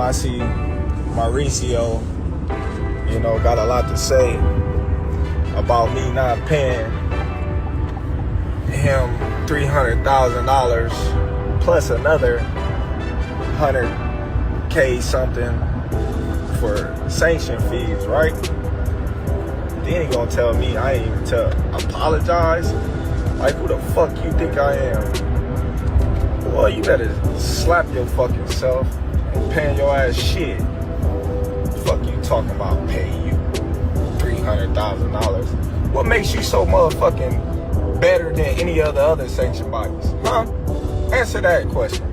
I see Mauricio, got a lot to say about me not paying him $300,000 plus another $100K something for sanction fees, right? Then he gonna tell me I ain't even apologize. Like, who the fuck you think I am? Boy, you better slap your fucking self and paying your ass shit. Fuck you talking about paying you $300,000? What makes you so motherfucking better than any of the other sanctioned bodies? Huh? Answer that question.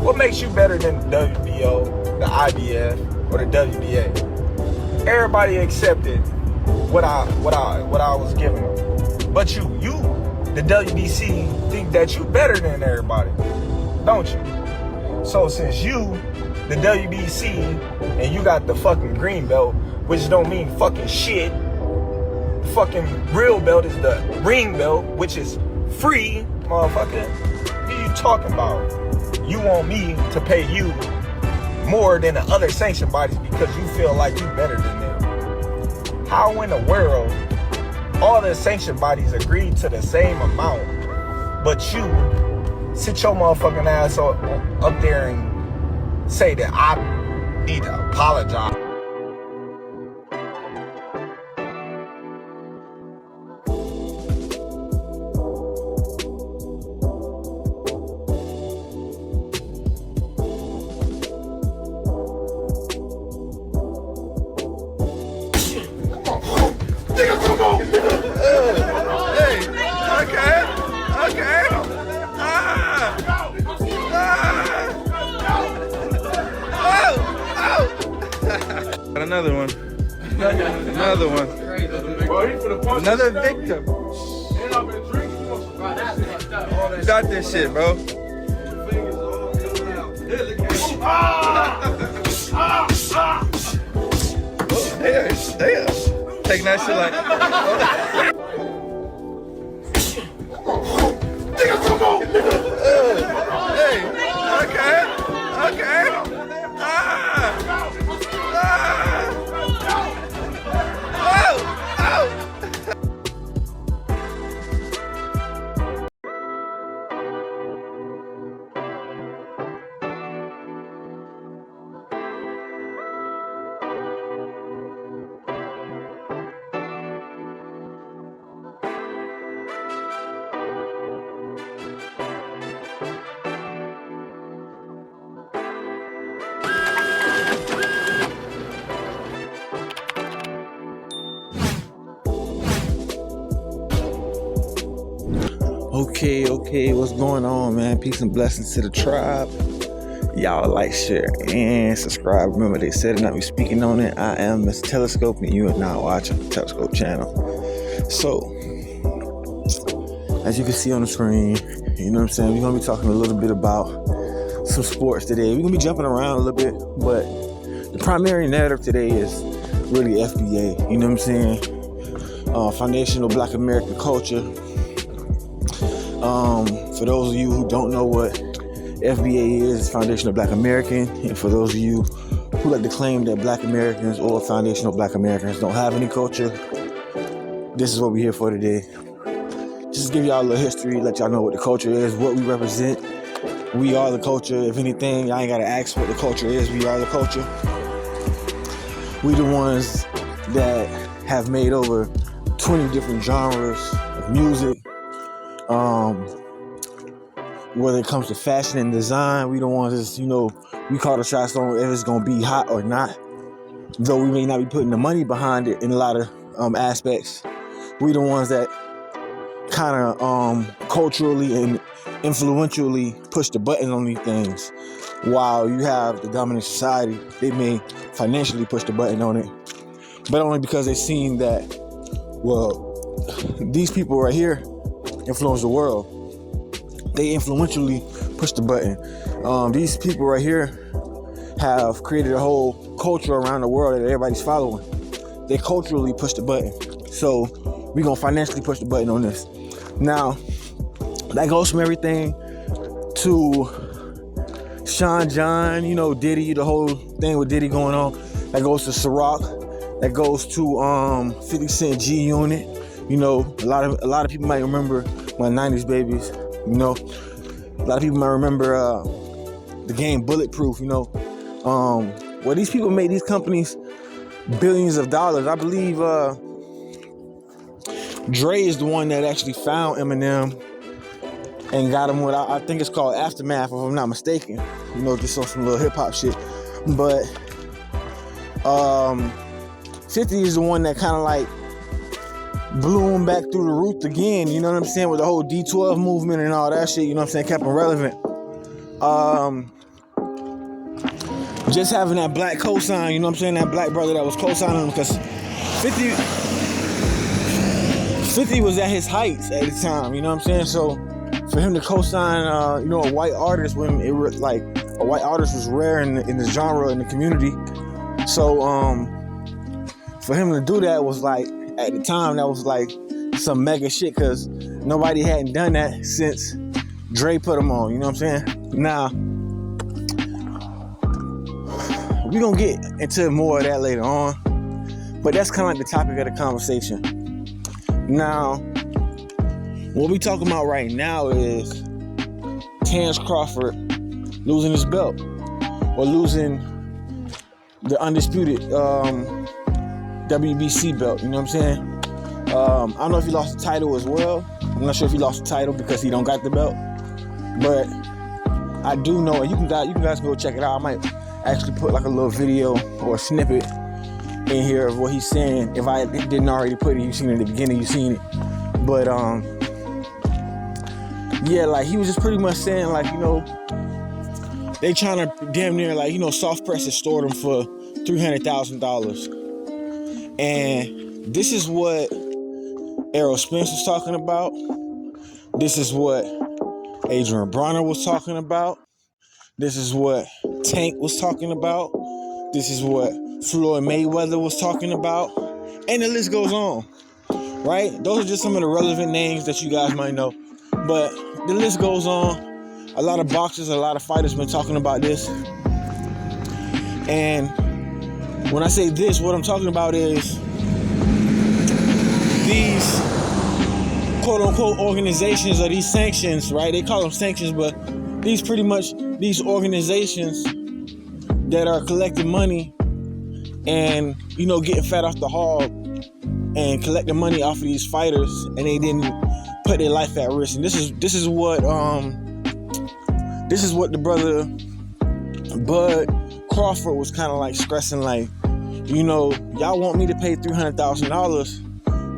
What makes you better than the WBO, the IBF, or the WBA? Everybody accepted what I was giving them. But you, the WBC, think that you better than everybody, don't you? So since you, the WBC, and you got the fucking green belt, which don't mean fucking shit. The fucking real belt is the ring belt, which is free, motherfucker. What are you talking about? You want me to pay you more than the other sanctioned bodies because you feel like you better than them? How in the world all the sanctioned bodies agreed to the same amount, but you sit your motherfucking ass up there and say that I need to apologize? Another one. Another one. Another victim. Got this shit, bro. Damn. Taking that shit like. Hey, okay. Okay, what's going on, man? Peace and blessings to the tribe. Y'all like, share, and subscribe. Remember, they said it, not me speaking on it. I am Mr. Telescope, and you are now watching the Telescope channel. So, as you can see on the screen, you know what I'm saying, we're going to be talking a little bit about some sports today. We're going to be jumping around a little bit, but the primary narrative today is really FBA, you know what I'm saying? Foundational Black American Culture. For those of you who don't know what FBA is, Foundational Black American, and for those of you who like to claim that Black Americans or Foundational Black Americans don't have any culture, this is what we're here for today. Just give y'all a little history, let y'all know what the culture is, what we represent. We are the culture. If anything, I ain't gotta ask what the culture is. We are the culture. We the ones that have made over 20 different genres of music. Whether it comes to fashion and design, we the ones that's, we call the shots on if it's gonna be hot or not. Though we may not be putting the money behind it in a lot of aspects, we the ones that kind of culturally and influentially push the button on these things. While you have the dominant society, they may financially push the button on it, but only because they've seen that, well, these people right here influence the world. They influentially push the button. These people right here have created a whole culture around the world that everybody's following. They culturally push the button. So we're going to financially push the button on this. Now, that goes from everything to Sean John, you know, Diddy, the whole thing with Diddy going on. That goes to Ciroc. That goes to 50 Cent G Unit. You know, a lot of people might remember my 90s babies. You know, a lot of people might remember the game Bulletproof. You know, well, these people made these companies billions of dollars. I believe Dre is the one that actually found Eminem and got him what I think it's called Aftermath, if I'm not mistaken. You know, just on some little hip hop shit. But 50 is the one that kind of like blew him back through the roof again. You know what I'm saying? With the whole D12 movement and all that shit. You know what I'm saying? Kept him relevant. Just having that black cosign, you know what I'm saying? That black brother that was cosigning him, because 50 was at his heights at the time, you know what I'm saying? So for him to cosign, you know, a white artist, when it like a white artist was rare in the genre, in the community. So for him to do that was like, at the time, that was like some mega shit, because nobody hadn't done that since Dre put him on, you know what I'm saying? Now, we're gonna get into more of that later on, but that's kind of like the topic of the conversation. Now, what we talking about right now is Terrence Crawford losing his belt, or losing the undisputed WBC belt, you know what I'm saying? I don't know if he lost the title as well. I'm not sure if he lost the title because he don't got the belt, but I do know, and you guys go check it out. I might actually put like a little video or a snippet in here of what he's saying. If I didn't already put it, you've seen it at the beginning, you've seen it. But yeah, like he was just pretty much saying, like, you know, they trying to damn near, like, you know, soft press and store them for $300,000. And this is what Errol Spence was talking about. This is what Adrian Bronner was talking about. This is what Tank was talking about. This is what Floyd Mayweather was talking about. And the list goes on, right? Those are just some of the relevant names that you guys might know. But the list goes on. A lot of boxers, a lot of fighters been talking about this. And when I say this, what I'm talking about is these quote-unquote organizations, or these sanctions, right? They call them sanctions, but these pretty much these organizations that are collecting money and, you know, getting fat off the hog and collecting money off of these fighters, and they didn't put their life at risk. And this is what the brother Bud Crawford was kind of like stressing, like, you know, y'all want me to pay $300,000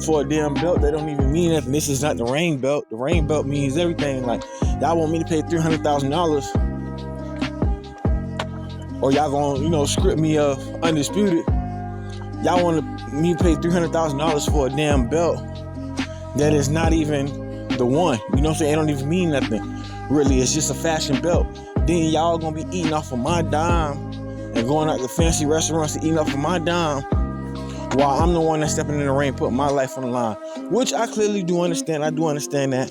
for a damn belt that don't even mean nothing. This is not the Reign belt. The Reign belt means everything. Like, y'all want me to pay $300,000, or y'all gonna, you know, script me undisputed. Y'all want me to pay $300,000 for a damn belt that is not even the one. You know what I'm saying? It don't even mean nothing. Really, it's just a fashion belt. Then y'all gonna be eating off of my dime and going out to fancy restaurants and eating off of my dime, while I'm the one that's stepping in the ring, putting my life on the line. Which I clearly do understand. I do understand that.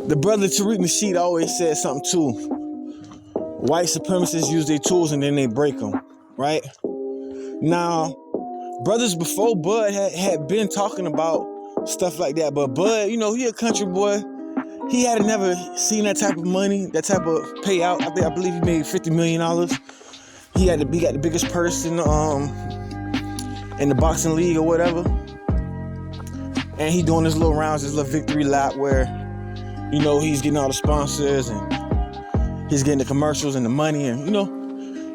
The brother Tariq Nasheed always said something too. White supremacists use their tools and then they break them, right? Now, brothers before Bud had been talking about stuff like that, but Bud, you know, he a country boy. He had never seen that type of money, that type of payout. I believe he made $50 million. He got the biggest purse in the boxing league or whatever. And he doing his little rounds, his little victory lap where, you know, he's getting all the sponsors and he's getting the commercials and the money, and, you know,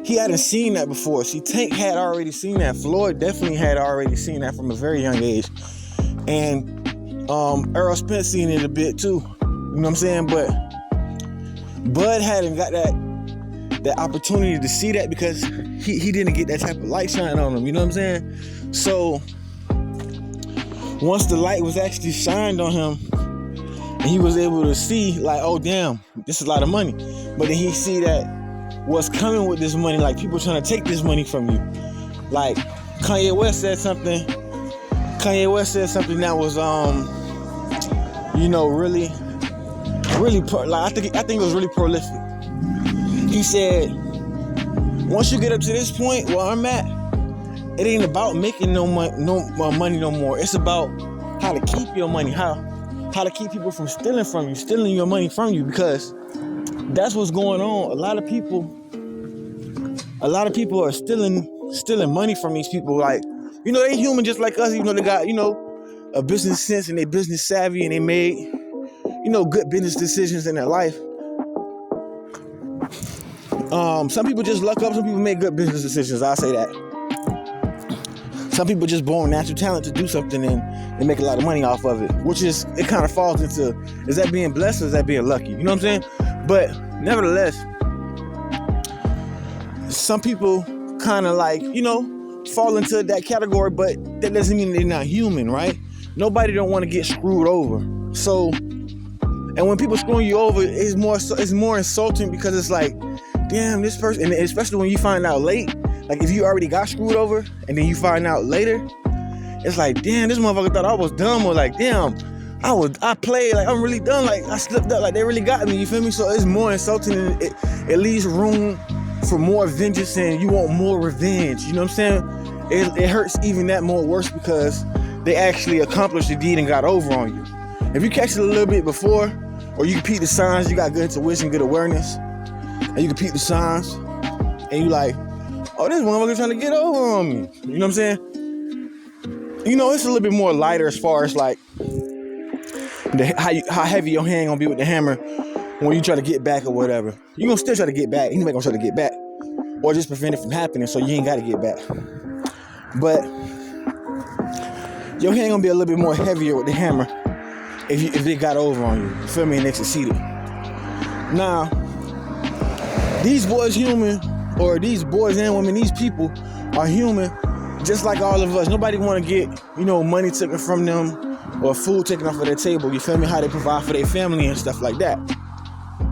he hadn't seen that before. See, Tank had already seen that. Floyd definitely had already seen that from a very young age. And Errol Spence seen it a bit too. You know what I'm saying? But Bud hadn't got that opportunity to see that because he didn't get that type of light shine on him. You know what I'm saying? So once the light was actually shined on him, and he was able to see, like, oh damn, this is a lot of money. But then he see that what's coming with this money, like people trying to take this money from you. Like Kanye West said something that was, you know, really really, I think it was really prolific. He said, once you get up to this point where I'm at, it ain't about making no money no more. It's about how to keep your money, how to keep people from stealing your money from you, because that's what's going on. A lot of people are stealing money from these people. Like, they human just like us. They got, a business sense and they business savvy and they made, good business decisions in their life. Some people just luck up. Some people make good business decisions. I'll say that. Some people just born natural talent to do something and they make a lot of money off of it, it kind of falls into, is that being blessed or is that being lucky? You know what I'm saying? But nevertheless, some people kind of like, fall into that category, but that doesn't mean they're not human, right? Nobody don't want to get screwed over. So, and when people screwing you over, it's more insulting, because it's like, damn, this person, and especially when you find out late, like if you already got screwed over and then you find out later, it's like, damn, this motherfucker thought I was dumb, or like, damn, I played, like I'm really dumb, like I slipped up, like they really got me, you feel me? So it's more insulting, and it leaves room for more vengeance, and you want more revenge, you know what I'm saying? It hurts even that more worse, because they actually accomplished the deed and got over on you. If you catch it a little bit before, or you can peep the signs, you got good intuition, good awareness, and you can peep the signs, and you like, oh, this motherfucker trying to get over on me. You know what I'm saying? It's a little bit more lighter as far as like how heavy your hand gonna be with the hammer when you try to get back or whatever. You gonna still try to get back. Anybody gonna try to get back, or just prevent it from happening, so you ain't got to get back. But your hand gonna be a little bit more heavier with the hammer if they got over on you. You feel me? And they succeeded. Now, these boys human, or these boys and women, these people are human, just like all of us. Nobody want to get, money taken from them or food taken off of their table. You feel me? How they provide for their family and stuff like that.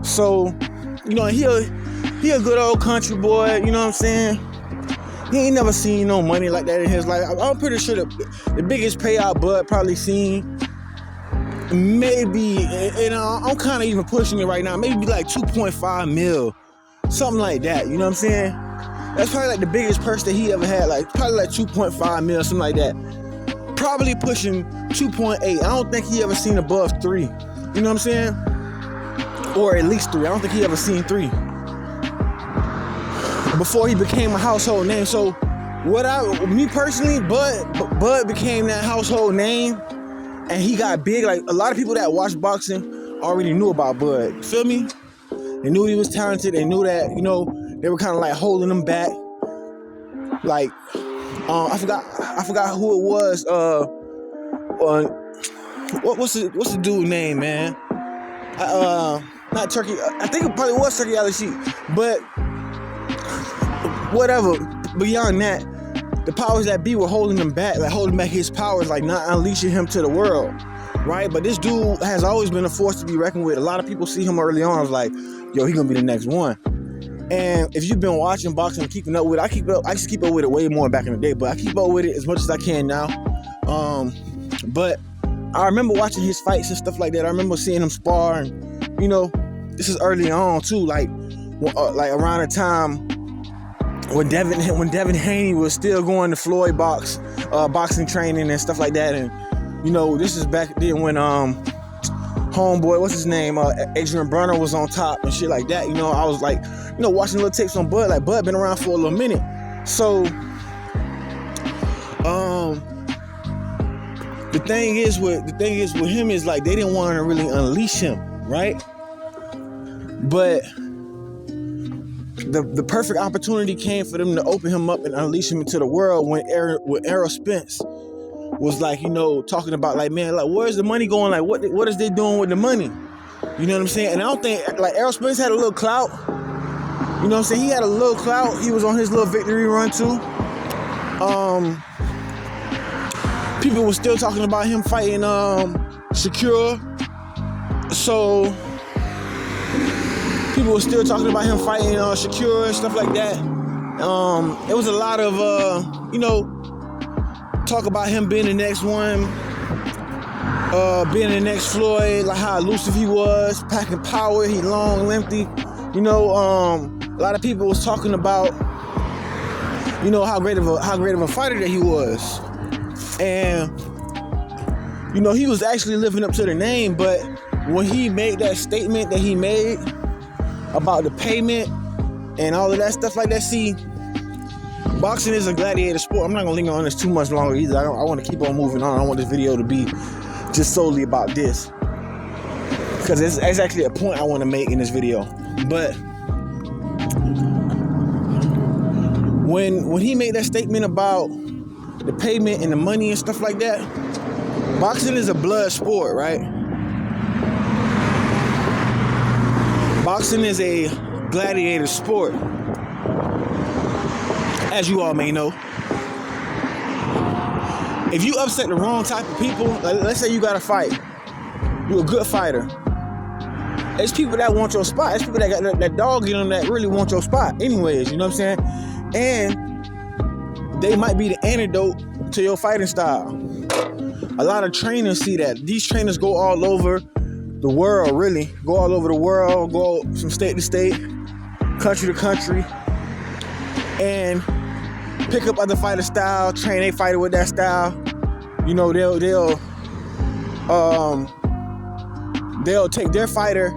So, he a good old country boy. You know what I'm saying? He ain't never seen no money like that in his life. I'm pretty sure the biggest payout Bud probably seen, maybe, and I'm kind of even pushing it right now, maybe like 2.5 mil. Something like that, you know what I'm saying? That's probably like the biggest purse that he ever had, like probably like 2.5 mil, something like that. Probably pushing 2.8. I don't think he ever seen above 3. You know what I'm saying? Or at least 3. I don't think he ever seen 3 before he became a household name. So me personally, Bud became that household name, and he got big. Like a lot of people that watch boxing already knew about Bud. You feel me? They knew he was talented. They knew that, they were kind of like holding him back. Like, I forgot who it was. What's the dude name, man? Not Turkey. I think it probably was Tariq Nasheed. But whatever. Beyond that, the powers that be were holding him back, like holding back his powers, like not unleashing him to the world. Right? But this dude has always been a force to be reckoned with. A lot of people see him early on. I was like, yo, he gonna be the next one. And if you've been watching boxing and keeping up with it, I used to keep up with it way more back in the day, but I keep up with it as much as I can now. But I remember watching his fights and stuff like that. I remember seeing him spar, and this is early on too, like around the time when Devin Haney was still going to Floyd boxing training and stuff like that. And this is back then when homeboy, what's his name, Adrian Bronner was on top and shit like that. I was like, watching little tapes on Bud. Like Bud been around for a little minute. So the thing is with him is like they didn't want to really unleash him, right? But the perfect opportunity came for them to open him up and unleash him into the world when Errol Spence was like, talking about like, man, like where's the money going? Like what is they doing with the money? You know what I'm saying? And I don't think like Errol Spence had a little clout. You know what I'm saying? He had a little clout. He was on his little victory run too. People were still talking about him fighting Shakur. So people were still talking about him fighting Shakur and stuff like that. It was a lot of talk about him being the next one. being the next Floyd, like how elusive he was, packing power, he long, lengthy. A lot of people was talking about, how great of a fighter that he was. And, he was actually living up to the name, but when he made that statement that he made about the payment and all of that stuff like that, see, boxing is a gladiator sport. I'm not gonna linger on this too much longer either. I want to keep on moving on. I don't want this video to be just solely about this, because it's actually a point I want to make in this video. But when he made that statement about the payment and the money and stuff like that, boxing is a blood sport, right? Boxing is a gladiator sport, as you all may know. If you upset the wrong type of people, like let's say you got a fight, you're a good fighter. There's people that want your spot. There's people that got that dog in them that really want your spot anyways, you know what I'm saying? And they might be the antidote to your fighting style. A lot of trainers see that. These trainers go all over the world, really. Go all over the world, go from state to state, country to country, and pick up other fighter style, train a fighter with that style. They'll take their fighter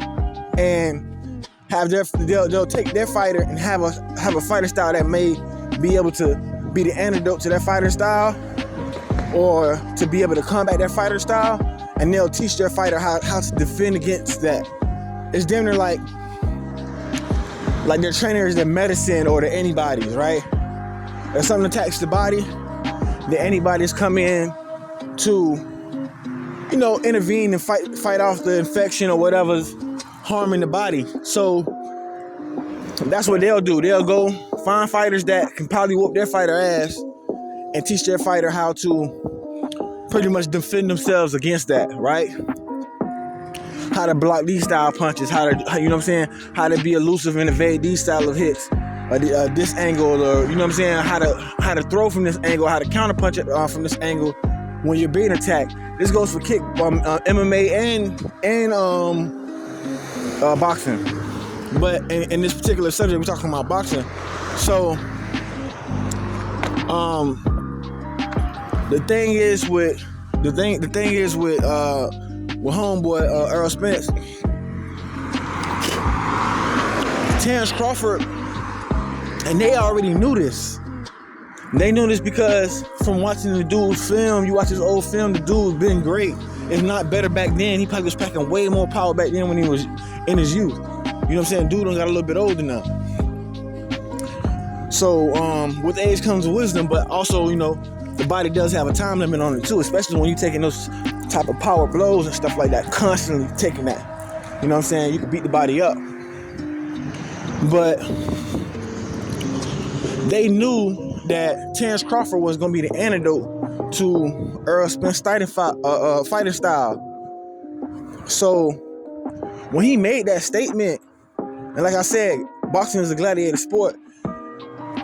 and they'll take their fighter and have a fighter style that may be able to be the antidote to that fighter style, or to be able to combat that fighter style, and they'll teach their fighter how to defend against that. It's damn near like their trainer is their medicine or their antibodies, right? If something attacks the body, the antibodies come in to, intervene and fight off the infection or whatever's harming the body. So that's what they'll do. They'll go find fighters that can probably whoop their fighter ass and teach their fighter how to pretty much defend themselves against that, right? How to block these style punches, how to be elusive and evade these style of hits, or this angle, or how to throw from this angle, how to counter punch it from this angle when you're being attacked. This goes for MMA and boxing, but in this particular subject, we're talking about boxing. So, the thing is with homeboy Earl Spence, Terrence Crawford, and they already knew this. They knew this because from watching the dude's film, you watch his old film, the dude's been great. If not better back then. He probably was packing way more power back then when he was in his youth. You know what I'm saying? Dude done got a little bit older now. So with age comes wisdom, but also, the body does have a time limit on it too, especially when you're taking those type of power blows and stuff like that, constantly taking that. You know what I'm saying? You can beat the body up. But they knew that Terrence Crawford was going to be the antidote to Earl Spence fighting style. So when he made that statement, and like I said, boxing is a gladiator sport.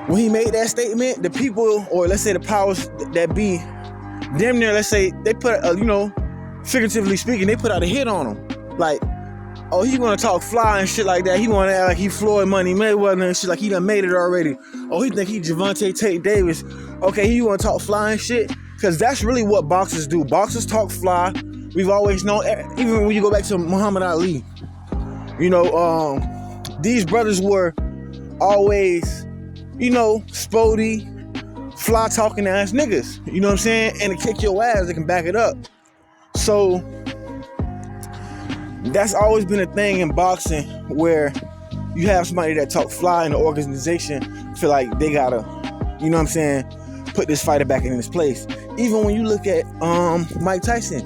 When he made that statement, the people, or let's say the powers that be, damn near, let's say, they put, figuratively speaking, they put out a hit on him. Like, oh, he want to talk fly and shit like that. He want to act like he Floyd Money Mayweather and shit, like he done made it already. Oh, he think he Javante Tate Davis. Okay, he want to talk fly and shit? Because that's really what boxers do. Boxers talk fly. We've always known, even when you go back to Muhammad Ali, these brothers were always, spody, fly talking ass niggas. You know what I'm saying? And to kick your ass, they can back it up. So that's always been a thing in boxing, where you have somebody that talk fly in the organization feel like they gotta, put this fighter back in his place. Even when you look at Mike Tyson,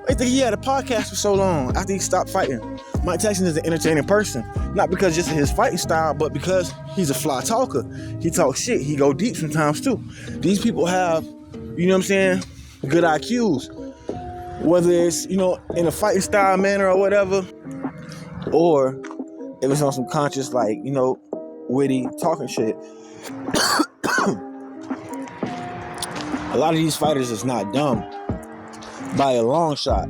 I think he had a podcast for so long after he stopped fighting. Mike Tyson is an entertaining person, not because just of his fighting style, but because he's a fly talker. He talks shit. He go deep sometimes too. These people have, good IQs. Whether it's, in a fighting style manner or whatever, or if it's on some conscious, witty talking shit. A lot of these fighters is not dumb. by a long shot.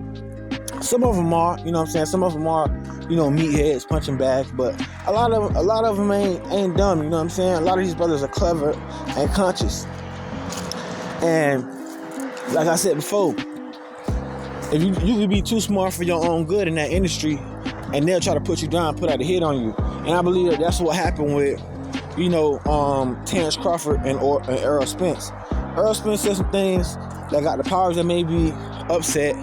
Some of them are, you know what I'm saying? Some of them are, you know, meatheads, punching bags, but a lot of them ain't dumb, you know what I'm saying? A lot of these brothers are clever and conscious. And like I said before, if you could be too smart for your own good in that industry, and they'll try to put you down, put out a hit on you. And I believe that that's what happened with, you know, Terrence Crawford and Errol Spence. Errol Spence said some things that got the powers that may be upset,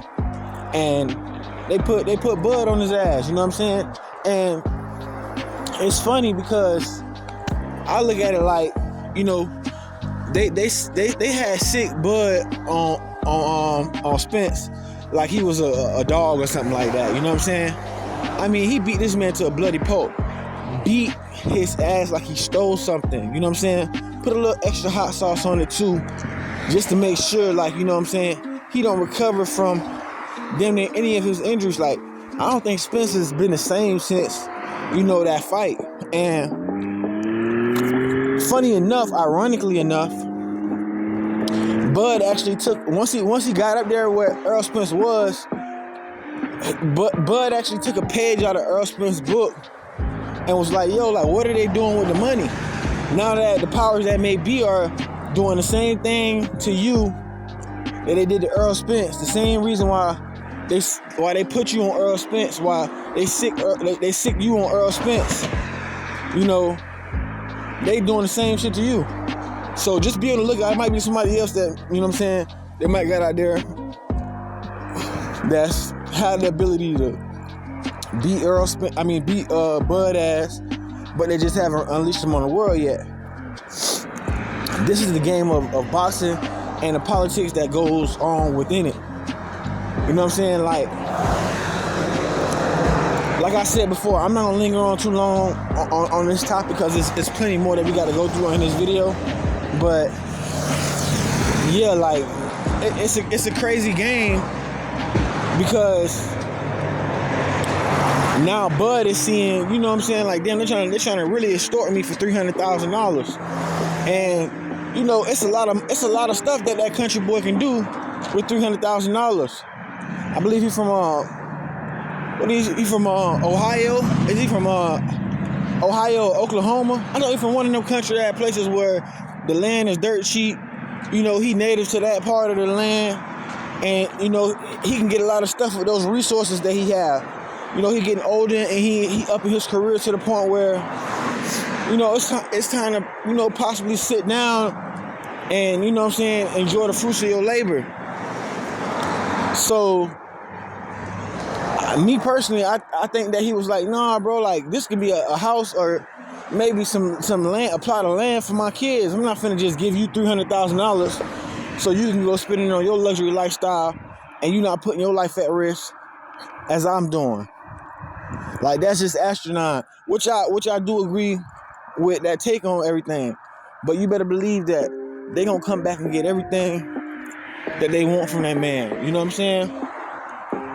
and they put Bud on his ass, you know what I'm saying? And it's funny because I look at it like, you know, they had sick Bud on Spence like he was a dog or something like that, you know what I'm saying? I mean, he beat this man to a bloody pulp. Beat his ass like he stole something, you know what I'm saying? Put a little extra hot sauce on it too, just to make sure, like, you know what I'm saying, he don't recover from damn near any of his injuries. Like, I don't think Spence has been the same since, you know, that fight. And funny enough, ironically enough, Bud actually took, once he got up there where Errol Spence was, Bud actually took a page out of Errol Spence's book and was like, yo, like, what are they doing with the money? Now that the powers that may be are doing the same thing to you that they did to Errol Spence, the same reason why they put you on Errol Spence, why they sick you on Errol Spence, you know, they doing the same shit to you. So just be on the lookout. It might be somebody else that, you know what I'm saying, they might got out there that's had the ability to beat Bud ass, but they just haven't unleashed him on the world yet. This is the game of boxing and the politics that goes on within it. You know what I'm saying? Like I said before, I'm not gonna linger on too long on this topic because it's plenty more that we gotta go through in this video. But yeah, like it's a crazy game because now Bud is seeing, you know what I'm saying, like, damn, they're trying to really extort me for $300,000. And you know, it's a lot of stuff that country boy can do with $300,000. I believe he's from he from Ohio? Is he from Ohio, Oklahoma? I know he's from one of them country places where the land is dirt cheap. You know, he native to that part of the land, and you know, he can get a lot of stuff with those resources that he have. You know, he getting older and he up in his career to the point where, you know, it's time to, you know, possibly sit down and, you know what I'm saying, enjoy the fruits of your labor. So, me personally, I think that he was like, nah, bro, like, this could be a house or maybe some land, a plot of land for my kids. I'm not finna just give you $300,000 so you can go spend it on your luxury lifestyle and you not putting your life at risk as I'm doing. Like, that's just astronaut, which I do agree with that take on everything. But you better believe that they gonna come back and get everything that they want from that man. You know what I'm saying?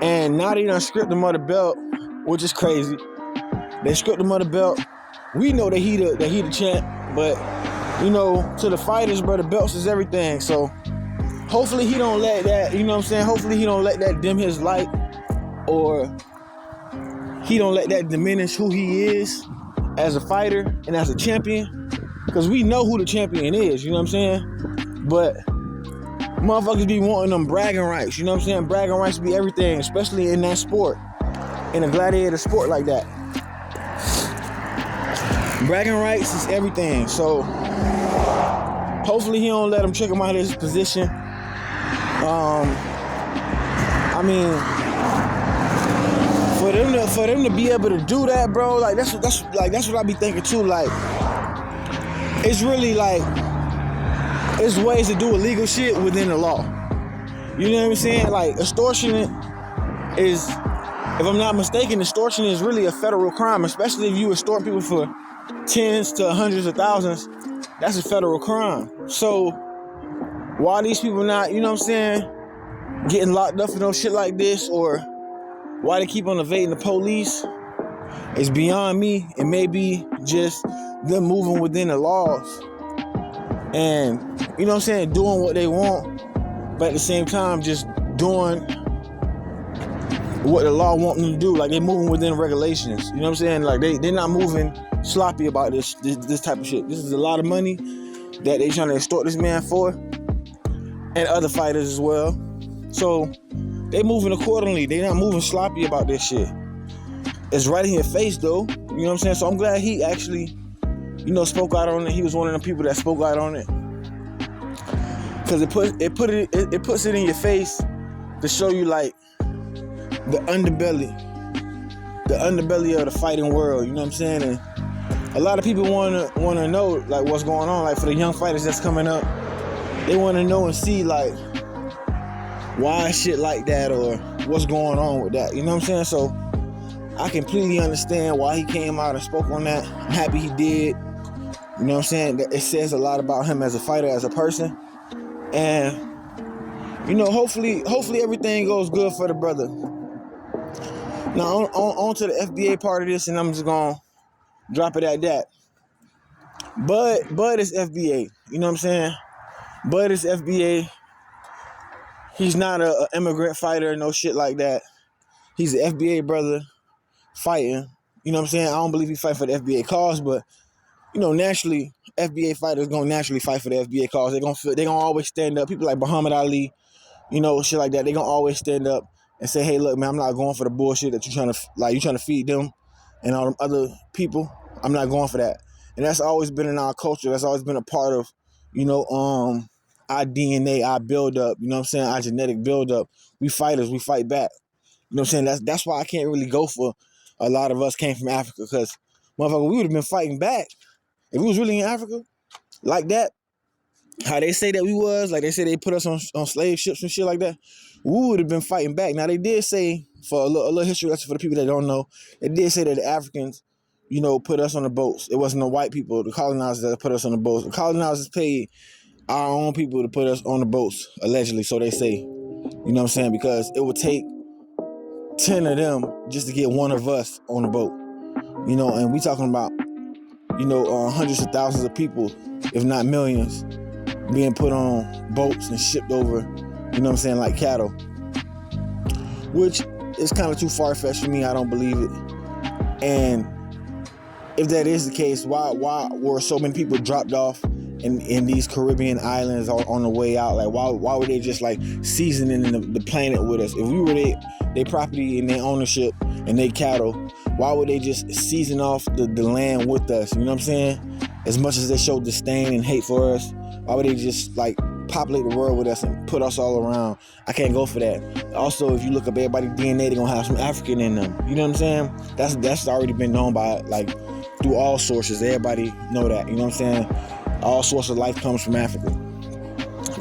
And now they done stripped him of the belt, which is crazy. They stripped him of the belt. We know that he the champ, but you know, to the fighters, bro, the belts is everything. So hopefully he don't let that, you know what I'm saying? Hopefully he don't let that dim his light, or he don't let that diminish who he is as a fighter and as a champion. Because we know who the champion is, you know what I'm saying? But motherfuckers be wanting them bragging rights, you know what I'm saying? Bragging rights be everything, especially in that sport, in a gladiator sport like that. Bragging rights is everything. So hopefully he don't let him trick him out of his position. I mean, for them to be able to do that, bro, like that's what I be thinking too. Like, it's really like, it's ways to do illegal shit within the law. You know what I'm saying? Like, extortion is, if I'm not mistaken, extortion is really a federal crime, especially if you extort people for tens to hundreds of thousands. That's a federal crime. So why these people not, you know what I'm saying, getting locked up for no shit like this, or why they keep on evading the police, is beyond me. It may be just them moving within the laws and, you know what I'm saying, doing what they want, but at the same time just doing what the law wants them to do. Like, they moving within regulations. You know what I'm saying? Like, they're not moving sloppy about this type of shit. This is a lot of money that they trying to extort this man for, and other fighters as well. So they moving accordingly. They not moving sloppy about this shit. It's right in your face, though. You know what I'm saying? So I'm glad he actually, spoke out on it. He was one of the people that spoke out on it, because it puts it in your face to show you, like, the underbelly of the fighting world. You know what I'm saying? And a lot of people wanna know, like, what's going on. Like, for the young fighters that's coming up, they want to know and see, like, why shit like that, or what's going on with that. You know what I'm saying? So I completely understand why he came out and spoke on that. I'm happy he did. You know what I'm saying? It says a lot about him as a fighter, as a person. And, hopefully everything goes good for the brother. Now, on to the FBA part of this, and I'm just going to drop it at that. Bud is FBA. You know what I'm saying? Bud is FBA. He's not an immigrant fighter, no shit like that. He's an FBA brother fighting. You know what I'm saying? I don't believe he fight for the FBA cause, but, naturally, FBA fighters gonna naturally fight for the FBA cause. They gonna always stand up. People like Muhammad Ali, shit like that. They gonna always stand up and say, "Hey, look, man, I'm not going for the bullshit that you trying to feed them and all them other people. I'm not going for that." And that's always been in our culture. That's always been a part of, our DNA, our build up. You know what I'm saying? Our genetic build up. We fighters. We fight back. You know what I'm saying? That's why I can't really go for a lot of us came from Africa, because, motherfucker, we would have been fighting back if we was really in Africa like that. How they say that we was, like they say they put us on slave ships and shit like that, we would have been fighting back. Now, they did say, for a little history lesson for the people that don't know, they did say that the Africans, put us on the boats. It wasn't the white people, the colonizers, that put us on the boats. The colonizers paid our own people to put us on the boats, allegedly, so they say. You know what I'm saying? Because it would take 10 of them just to get one of us on the boat. And we talking about, hundreds of thousands of people, if not millions, being put on boats and shipped over, you know what I'm saying, like cattle. Which is kind of too far-fetched for me. I don't believe it. And if that is the case, why were so many people dropped off in these Caribbean islands on the way out? Like, why were they just, like, seasoning the planet with us? If we were their property and their ownership and their cattle, why would they just season off the land with us? You know what I'm saying? As much as they show disdain and hate for us, why would they just, like, populate the world with us and put us all around? I can't go for that. Also, if you look up everybody's DNA, they're gonna have some African in them. You know what I'm saying? That's already been known by, like, through all sources. Everybody know that. You know what I'm saying? All source of life comes from Africa.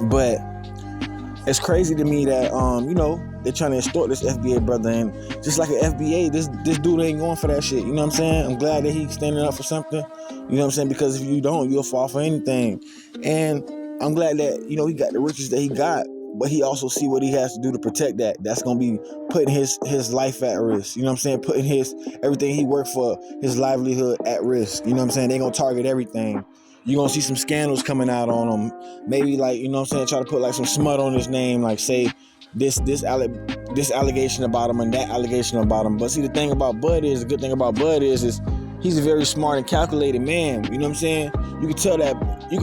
But it's crazy to me that they're trying to extort this FBA brother, and just like an FBA, this dude ain't going for that shit. You know what I'm saying? I'm glad that he's standing up for something. You know what I'm saying? Because if you don't, you'll fall for anything. And I'm glad that he got the riches that he got, but he also see what he has to do to protect that. That's gonna be putting his life at risk. You know what I'm saying? Putting everything he worked for, his livelihood, at risk. You know what I'm saying? They gonna target everything. You're gonna see some scandals coming out on him. Maybe, like, you know what I'm saying, try to put, like, some smut on his name, like, say this allegation about him and that allegation about him. But see, the good thing about Bud is he's a very smart and calculated man. You know what I'm saying? You can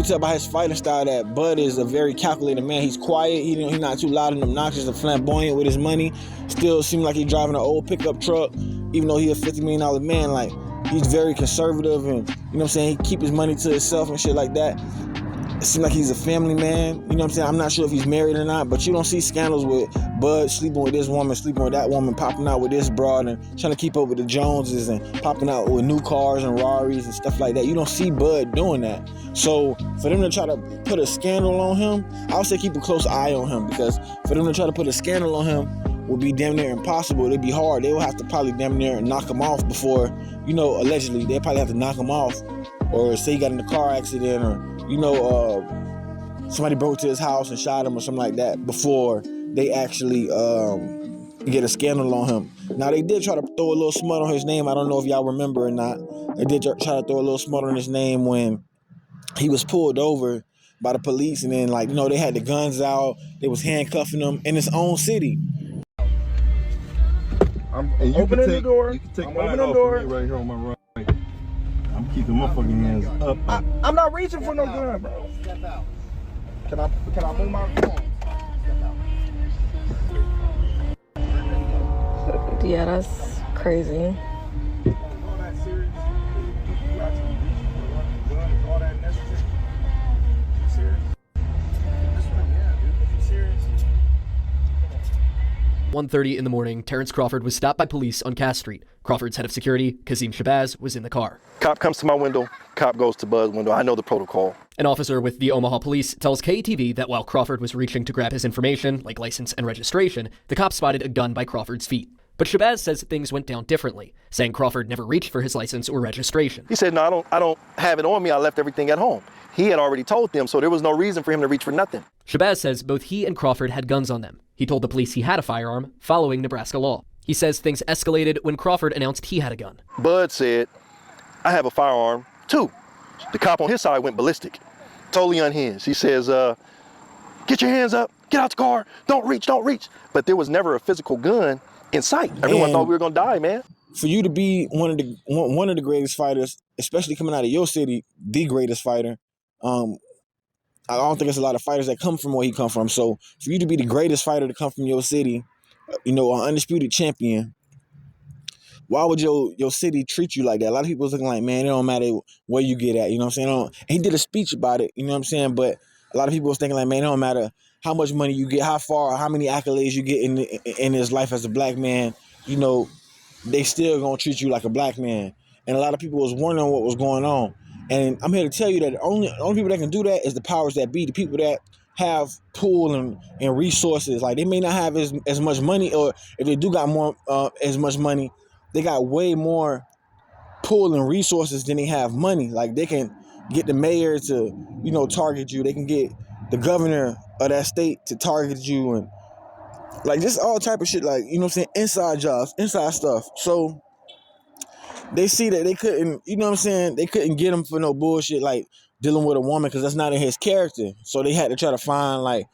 tell by his fighting style that Bud is a very calculated man. He's quiet. He's not too loud and obnoxious or flamboyant with his money. Still seems like he's driving an old pickup truck, even though he's a $50 million man. Like, he's very conservative, and, you know what I'm saying, he keep his money to himself and shit like that. It seems like he's a family man. You know what I'm saying? I'm not sure if he's married or not, but you don't see scandals with Bud sleeping with this woman, sleeping with that woman, popping out with this broad, and trying to keep up with the Joneses, and popping out with new cars and Raris and stuff like that. You don't see Bud doing that. So for them to try to put a scandal on him, I would say keep a close eye on him, because for them to try to put a scandal on him would be damn near impossible. It'd be hard. They would have to probably damn near knock him off before, allegedly, they probably have to knock him off, or say he got in a car accident, or, somebody broke to his house and shot him or something like that before they actually get a scandal on him. Now, they did try to throw a little smut on his name. I don't know if y'all remember or not. They did try to throw a little smut on his name when he was pulled over by the police, and then like they had the guns out, they was handcuffing them in his own city. I'm opening the door. You can take I'm mine opening off the door. of me right here on my right. I'm keeping my fucking hands up. I'm not reaching for no gun, bro. Step out. Can I move my phone? Yeah, that's crazy. All that serious? You actually gun is all that necessary? You serious? This one, yeah, dude. You serious? 1:30 in the morning, Terrence Crawford was stopped by police on Cass Street. Crawford's head of security, Kazim Shabazz, was in the car. Cop comes to my window. Cop goes to Bud's window. I know the protocol. An officer with the Omaha Police tells KETV that while Crawford was reaching to grab his information, like license and registration, the cop spotted a gun by Crawford's feet. But Shabazz says things went down differently, saying Crawford never reached for his license or registration. He said, no, I don't have it on me. I left everything at home. He had already told them, so there was no reason for him to reach for nothing. Shabazz says both he and Crawford had guns on them. He told the police he had a firearm, following Nebraska law. He says things escalated when Crawford announced he had a gun. Bud said, I have a firearm, too. The cop on his side went ballistic, totally unhinged. He says, get your hands up, get out the car, don't reach. But there was never a physical gun in sight. Everyone thought we were gonna die, man. For you to be one of the greatest fighters, especially coming out of your city, the greatest fighter, I don't think there's a lot of fighters that come from where he come from. So for you to be the greatest fighter to come from your city, an undisputed champion, why would your city treat you like that? A lot of people was looking like, man, it don't matter where you get at, you know what I'm saying? He did a speech about it, you know what I'm saying? But a lot of people was thinking like, man, it don't matter how much money you get, how far, how many accolades you get in his life as a black man, they still gonna treat you like a black man. And a lot of people was wondering what was going on. And I'm here to tell you that the only people that can do that is the powers that be, the people that have pull and resources. Like, they may not have as much money, or if they do got more as much money, they got way more pull and resources than they have money. Like, they can get the mayor to, target you. They can get the governor of that state to target you, and like just all type of shit, like, inside jobs, inside stuff. So they see that they couldn't, they couldn't get him for no bullshit like dealing with a woman, because that's not in his character. So they had to try to find like,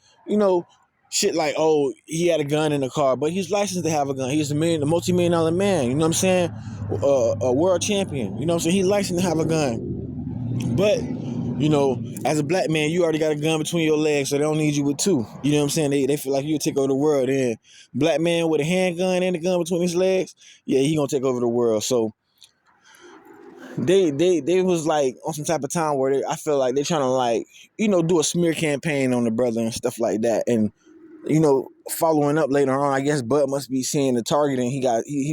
shit like, oh, he had a gun in the car, but he's licensed to have a gun. He's a multi-million-dollar man, a world champion, he's licensed to have a gun. But, as a black man, you already got a gun between your legs, so they don't need you with two. They feel like you'll take over the world. And black man with a handgun and a gun between his legs, yeah, he gonna take over the world. So they was like on some type of time where I feel like they're trying to like, do a smear campaign on the brother and stuff like that. And, following up later on, I guess Bud must be seeing the target, and he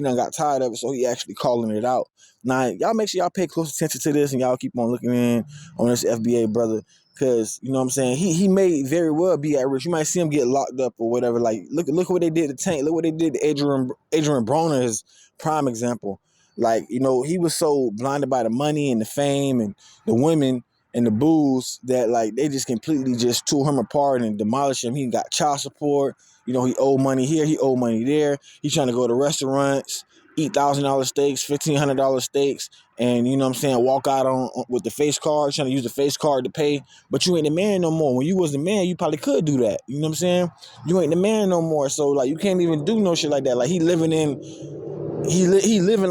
done got tired of it, so he actually calling it out. Now, y'all make sure y'all pay close attention to this, and y'all keep on looking in on this FBA brother, because, he may very well be at risk. You might see him get locked up or whatever. Like, look what they did to Tank. Look what they did to Adrian Broner, is prime example. Like, he was so blinded by the money and the fame and the women and the booze that, like, they just completely just tore him apart and demolished him. He got child support. He owed money here. He owed money there. He's trying to go to restaurants, eat $1,000 steaks, $1,500 steaks, and, walk out on with the face card, trying to use the face card to pay. But you ain't the man no more. When you was the man, you probably could do that. You know what I'm saying? You ain't the man no more. So, like, you can't even do no shit like that. Like, he living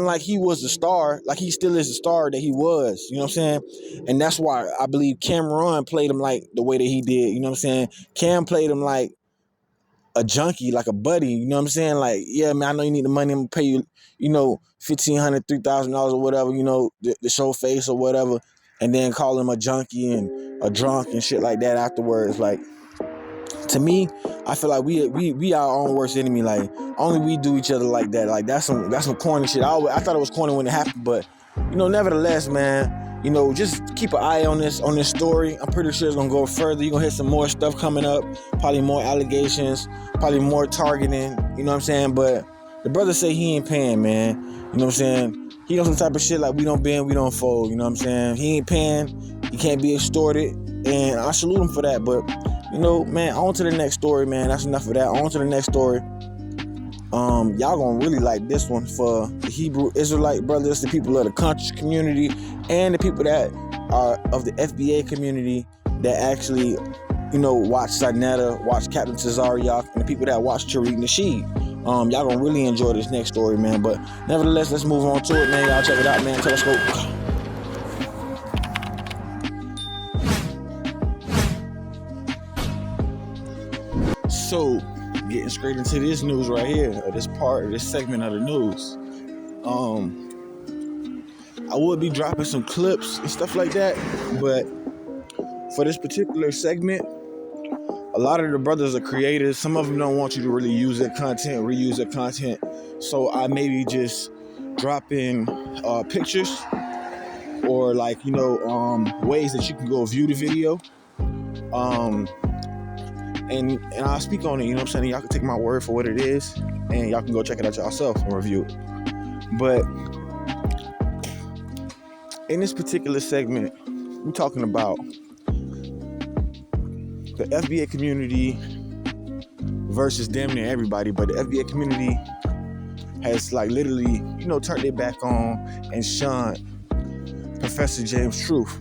like he was the star, like he still is the star that he was, you know what I'm saying? And that's why I believe Cameron played him like the way that he did, you know what I'm saying? Cam played him like a junkie, like a buddy, you know what I'm saying? Like, yeah, man, I know you need the money, I'm gonna pay you, $1,500, $3,000 or whatever, the show face or whatever, and then call him a junkie and a drunk and shit like that afterwards. Like, to me, I feel like we our own worst enemy. Like, only we do each other like that. Like, that's some corny shit. I thought it was corny when it happened, but nevertheless, man, just keep an eye on this story. I'm pretty sure it's gonna go further. You're gonna hear some more stuff coming up, probably more allegations, probably more targeting, you know what I'm saying? But the brother say he ain't paying, man. You know what I'm saying? He on some type of shit like, we don't bend, we don't fold, you know what I'm saying? He ain't paying, he can't be extorted, and I salute him for that. But man, on to the next story, man. That's enough of that. On to the next story. Y'all gonna really like this one for the Hebrew Israelite brothers, the people of the conscious community, and the people that are of the FBA community. that actually, watch Sinetta, watch Captain Tazaraych, and the people that watch Tariq Nasheed. Y'all gonna really enjoy this next story, man. But nevertheless, let's move on to it, man. Y'all check it out, man. Telescope. So, getting straight into this news right here, or this part of this segment of the news. I would be dropping some clips and stuff like that, but for this particular segment, a lot of the brothers are creators. Some of them don't want you to really use their content, reuse their content. So I maybe just drop in pictures or ways that you can go view the video. And I'll speak on it, you know what I'm saying? Y'all can take my word for what it is, and y'all can go check it out yourself and review it. But in this particular segment, we're talking about the FBA community versus damn near everybody, but the FBA community has literally, turned their back on and shunned Professor James Truth.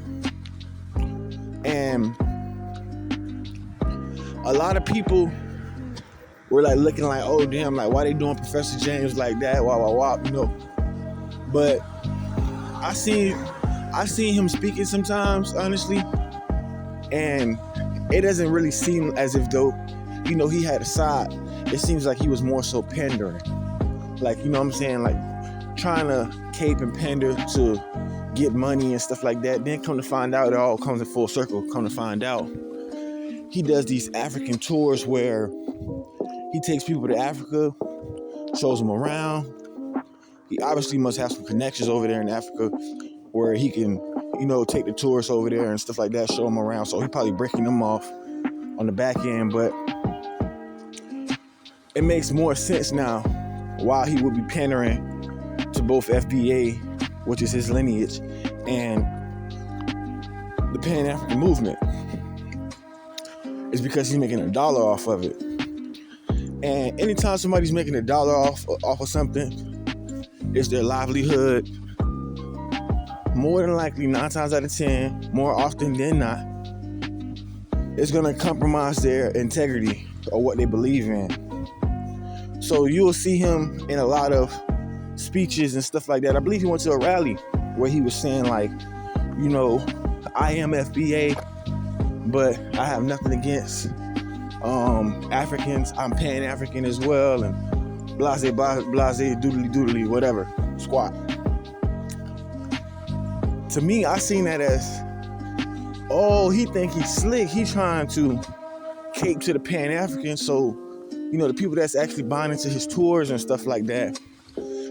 And a lot of people were looking oh damn, why they doing Professor James like that, wah, But I seen him speaking sometimes, honestly, and it doesn't really seem as if though, he had a side. It seems like he was more so pandering. Trying to cape and pander to get money and stuff like that. Then come to find out, it all comes in full circle. Come to find out, he does these African tours where he takes people to Africa, shows them around. He obviously must have some connections over there in Africa where he can, take the tourists over there and stuff like that, show them around. So he probably breaking them off on the back end, but it makes more sense now why he would be pandering to both FBA, which is his lineage, and the Pan-African movement. It's because he's making $1 off of it. And anytime somebody's making $1 off of something, it's their livelihood. More than likely, 9 times out of 10, more often than not, it's gonna compromise their integrity or what they believe in. So you'll see him in a lot of speeches and stuff like that. I believe he went to a rally where he was saying I am FBA, but I have nothing against Africans. I'm Pan-African as well, and blase, doodly, whatever, squat. To me, I seen that as, he think he's slick. He's trying to cape to the Pan-African, so, the people that's actually buying into his tours and stuff like that,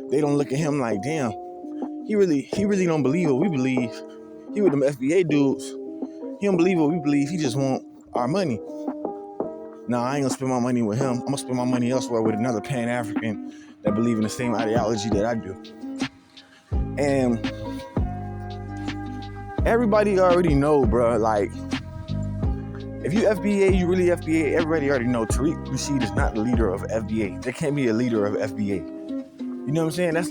they don't look at him like, damn, he really don't believe what we believe. He with them FBA dudes. He don't believe what we believe. He just want our money. Nah, I ain't gonna spend my money with him. I'm gonna spend my money elsewhere with another Pan-African that believe in the same ideology that I do. And everybody already know, bro, if you FBA, you really FBA, everybody already know Tariq Nasheed is not the leader of FBA. There can't be a leader of FBA. You know what I'm saying? That's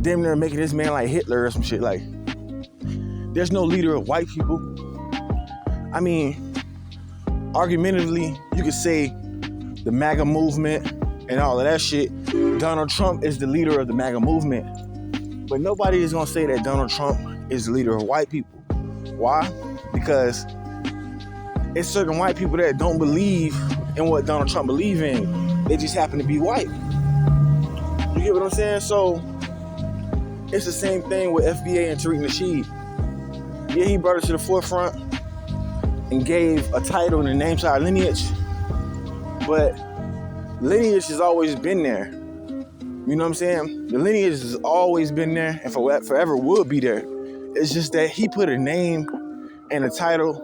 damn near making this man like Hitler or some shit. There's no leader of white people. I mean, argumentatively, you could say the MAGA movement and all of that shit. Donald Trump is the leader of the MAGA movement. But nobody is gonna say that Donald Trump is the leader of white people. Why? Because it's certain white people that don't believe in what Donald Trump believes in. They just happen to be white. You get what I'm saying? So it's the same thing with FBA and Tariq Nasheed. Yeah, he brought it to the forefront and gave a title and a name to our lineage, but lineage has always been there. You know what I'm saying? The lineage has always been there and forever will be there. It's just that he put a name and a title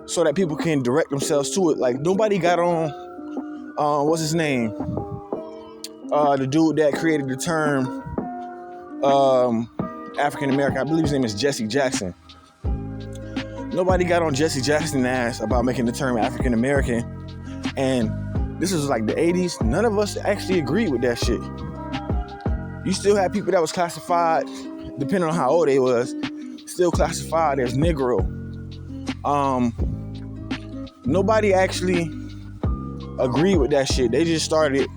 so that people can direct themselves to it. Nobody got on, what's his name? The dude that created the term African American. I believe his name is Jesse Jackson. Nobody got on Jesse Jackson's ass about making the term African American. And this is the 80s. None of us actually agreed with that shit. You still had people that was classified, depending on how old they was, still classified as Negro. Nobody actually agreed with that shit. They just started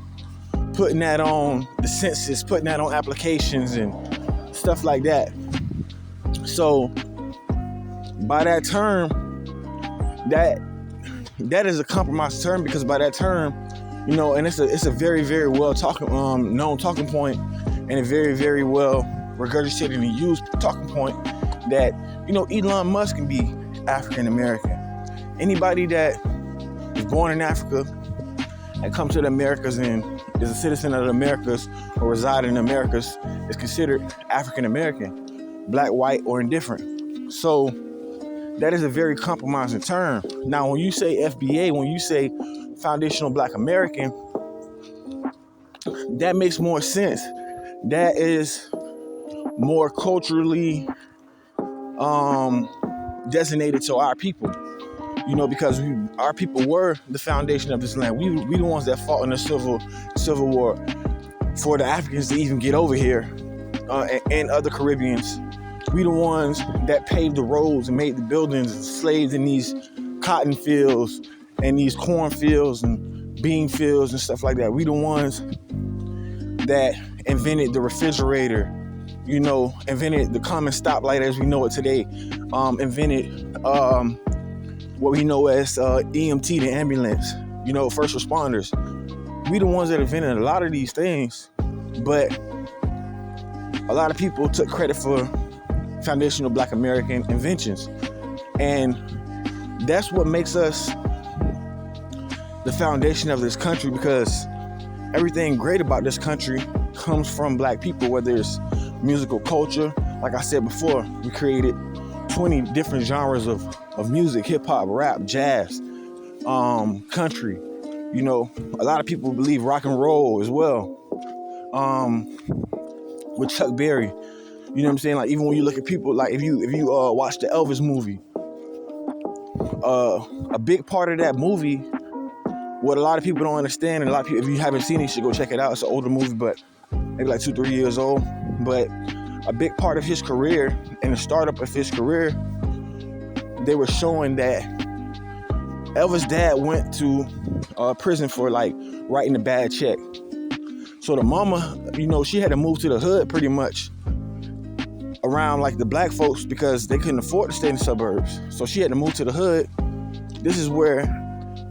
putting that on the census, putting that on applications and stuff like that. So by that term, that is a compromised term, because by that term, you know, and it's a very, very well known talking point, and a very, very well regurgitated and used talking point, that, you know, Elon Musk can be African American. Anybody that is born in Africa and come to the Americas and is a citizen of the Americas or reside in the Americas is considered African American, black, white, or indifferent. So that is a very compromising term. Now, when you say FBA, when you say Foundational Black American, that makes more sense. That is more culturally designated to our people, you know, because our people were the foundation of this land. We the ones that fought in the Civil War for the Africans to even get over here, and other Caribbeans. We the ones that paved the roads and made the buildings, and slaves in these cotton fields and these corn fields and bean fields and stuff like that. We the ones that invented the refrigerator, you know, invented the common stoplight as we know it today, invented what we know as EMT, the ambulance, you know, first responders. We the ones that invented a lot of these things, but a lot of people took credit for Foundational Black American inventions. And that's what makes us the foundation of this country, because everything great about this country comes from black people, whether it's musical culture. Like I said before, we created 20 different genres of music: hip hop, rap, jazz, country. You know, a lot of people believe rock and roll as well. With Chuck Berry, you know what I'm saying? Like, even when you look at people, like if you watch the Elvis movie, a big part of that movie, what a lot of people don't understand, and a lot of people, if you haven't seen it, you should go check it out. It's an older movie, but maybe like 2-3 years old. But a big part of his career and the startup of his career, they were showing that Elvis' dad went to prison for like writing a bad check. So the mama, you know, she had to move to the hood pretty much around like the black folks, because they couldn't afford to stay in the suburbs. So she had to move to the hood. This is where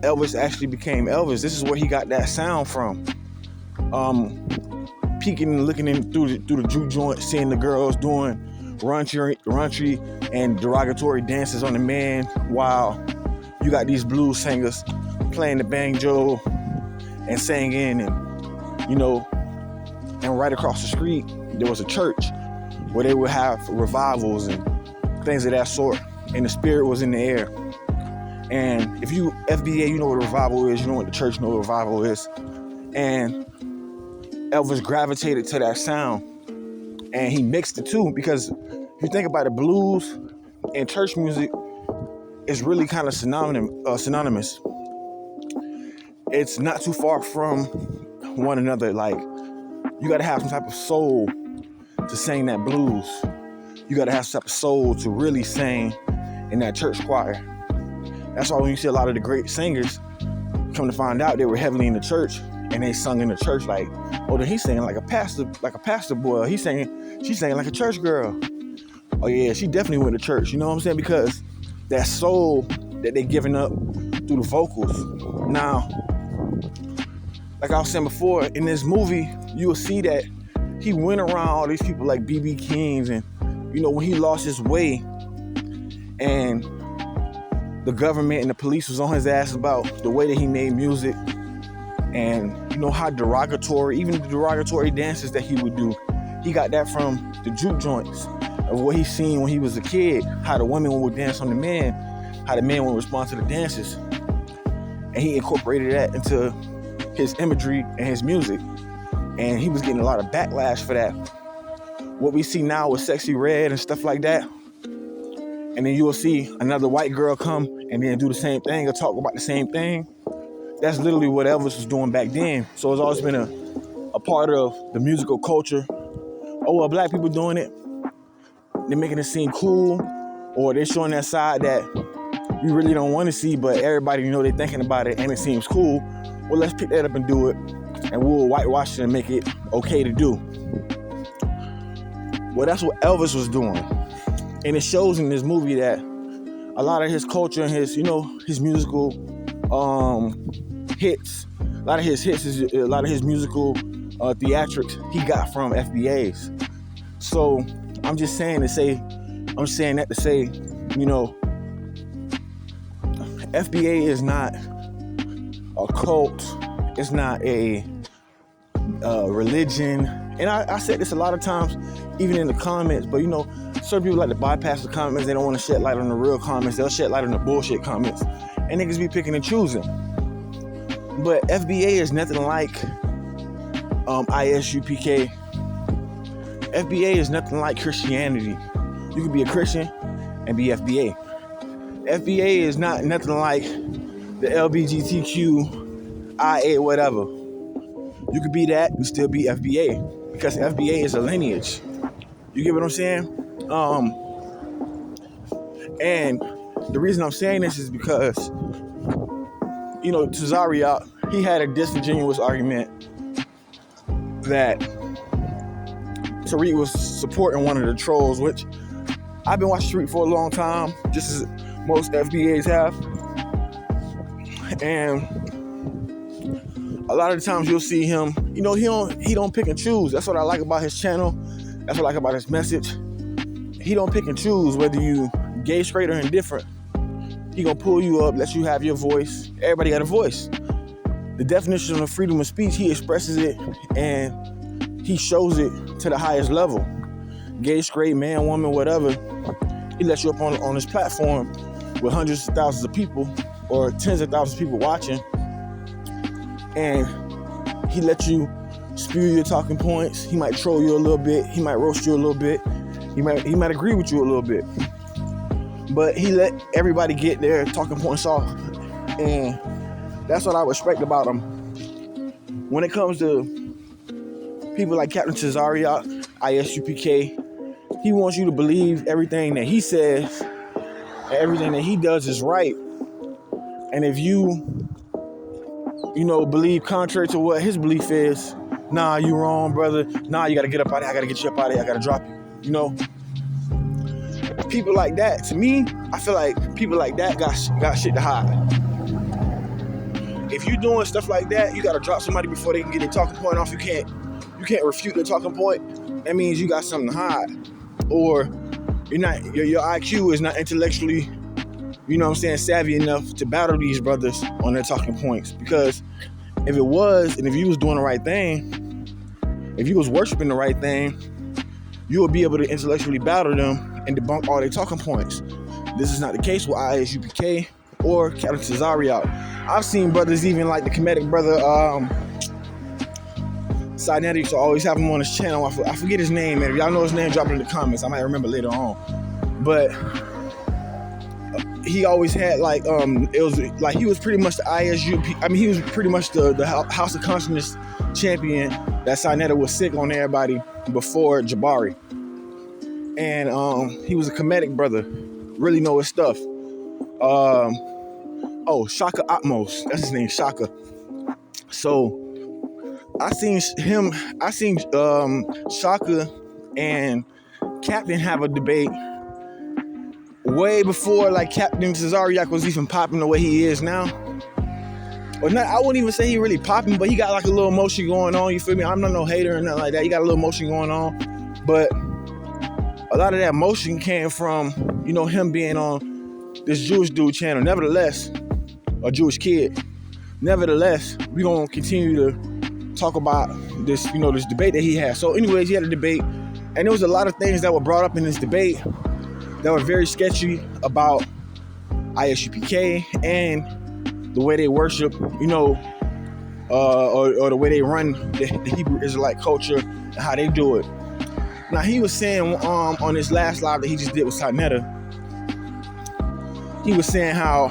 Elvis actually became Elvis. This is where he got that sound from. Peeking and looking in through the juke joint, seeing the girls doing raunchy and derogatory dances on the man, while you got these blues singers playing the banjo and singing, and you know, and right across the street there was a church where they would have revivals and things of that sort, and the spirit was in the air. And if you FBA, you know what a revival is, you know what the church know what a revival is. And Elvis gravitated to that sound, and he mixed the two, because if you think about it, blues and church music is really kind of synonymous. It's not too far from one another. Like, you got to have some type of soul to sing that blues. You got to have some type of soul to really sing in that church choir. That's why when you see a lot of the great singers, come to find out they were heavily in the church, and they sung in the church like, oh, then he's singing like a pastor boy. She's singing like a church girl. Oh yeah, she definitely went to church. You know what I'm saying? Because that soul that they giving up through the vocals. Now, like I was saying before, in this movie, you will see that he went around all these people like B.B. Kings, and you know, when he lost his way, and the government and the police was on his ass about the way that he made music, and you know how derogatory, even the derogatory dances that he would do, he got that from the juke joints of what he seen when he was a kid, how the women would dance on the man, how the man would respond to the dances, and he incorporated that into his imagery and his music, and he was getting a lot of backlash for that. What we see now with Sexy Red and stuff like that, and then you will see another white girl come and then do the same thing or talk about the same thing. That's literally what Elvis was doing back then. So it's always been a part of the musical culture. Oh, well, black people doing it, they're making it seem cool, or they're showing that side that we really don't want to see, but everybody, they're thinking about it and it seems cool. Well, let's pick that up and do it, and we'll whitewash it and make it okay to do. Well, that's what Elvis was doing. And it shows in this movie that a lot of his culture and his, his musical hits, a lot of his musical theatrics he got from FBAs. So I'm saying that to say, FBA is not a cult. It's not a religion. And I said this a lot of times, even in the comments, but certain people like to bypass the comments. They don't want to shed light on the real comments. They'll shed light on the bullshit comments. And niggas be picking and choosing. But FBA is nothing like ISUPK. FBA is nothing like Christianity. You can be a Christian and be FBA. FBA is nothing like the LGBTQIA whatever. You could be that and still be FBA, because FBA is a lineage. You get what I'm saying? And the reason I'm saying this is because, Tazaraych, he had a disingenuous argument that Tariq was supporting one of the trolls, which I've been watching Tariq for a long time, just as most FBAs have. And a lot of the times you'll see him, he don't pick and choose. That's what I like about his channel. That's what I like about his message. He don't pick and choose whether you gay, straight, or indifferent. He gonna pull you up, let you have your voice. Everybody got a voice. The definition of freedom of speech, he expresses it and he shows it to the highest level. Gay, straight, man, woman, whatever. He lets you up on his platform with hundreds of thousands of people or tens of thousands of people watching. And he lets you spew your talking points. He might troll you a little bit. He might roast you a little bit. He might agree with you a little bit. But he let everybody get their talking points off. And that's what I respect about him. When it comes to people like Captain Tazaraych, ISUPK, he wants you to believe everything that he says and everything that he does is right. And if you believe contrary to what his belief is, nah, you wrong, brother. Nah, you gotta get up out of here. I gotta get you up out of here. I gotta drop you. People like that, to me, I feel like people like that got shit to hide. If you're doing stuff like that, you gotta drop somebody before they can get their talking point off. You can't refute their talking point. That means you got something to hide, or your IQ is not intellectually, savvy enough to battle these brothers on their talking points. Because if it was, and if you was doing the right thing, if you was worshiping the right thing, you would be able to intellectually battle them and debunk all their talking points. This is not the case with ISUPK or Captain Tazaraych. I've seen brothers, even like the comedic brother Sinetics, so I always have him on his channel. I forget his name, man. If y'all know his name, drop it in the comments. I might remember later on. But he always had it was like he was pretty much the ISUP. I mean, he was pretty much the House of Consciousness champion that Sinetta was sick on everybody before Jabari. And he was a comedic brother, really know his stuff. Shaka Atmos, that's his name, Shaka. So I seen Shaka and Captain have a debate way before Captain Tazaraych was even popping the way he is now. Or not, I wouldn't even say he really popping, but he got a little motion going on, you feel me? I'm not no hater or nothing like that. He got a little motion going on. But a lot of that motion came from, him being on this Jewish dude channel. Nevertheless, a Jewish kid. Nevertheless, we're going to continue to talk about this, this debate that he had. So anyways, he had a debate, and there was a lot of things that were brought up in this debate that were very sketchy about ISUPK and the way they worship, or the way they run the Hebrew Israelite culture and how they do it. Now, he was saying on his last live that he just did with Sinetta, he was saying how,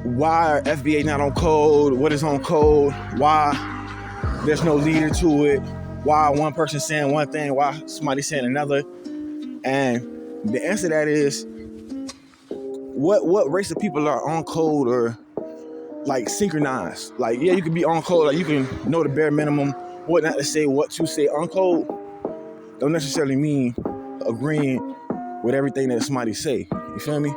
why are FBA not on code? What is on code? Why there's no leader to it? Why one person saying one thing? Why somebody saying another? And the answer to that is, what race of people are on code or like synchronized? Like, yeah, you can be on code, like you can know the bare minimum, what not to say, what to say. On code don't necessarily mean agreeing with everything that somebody say. You feel me?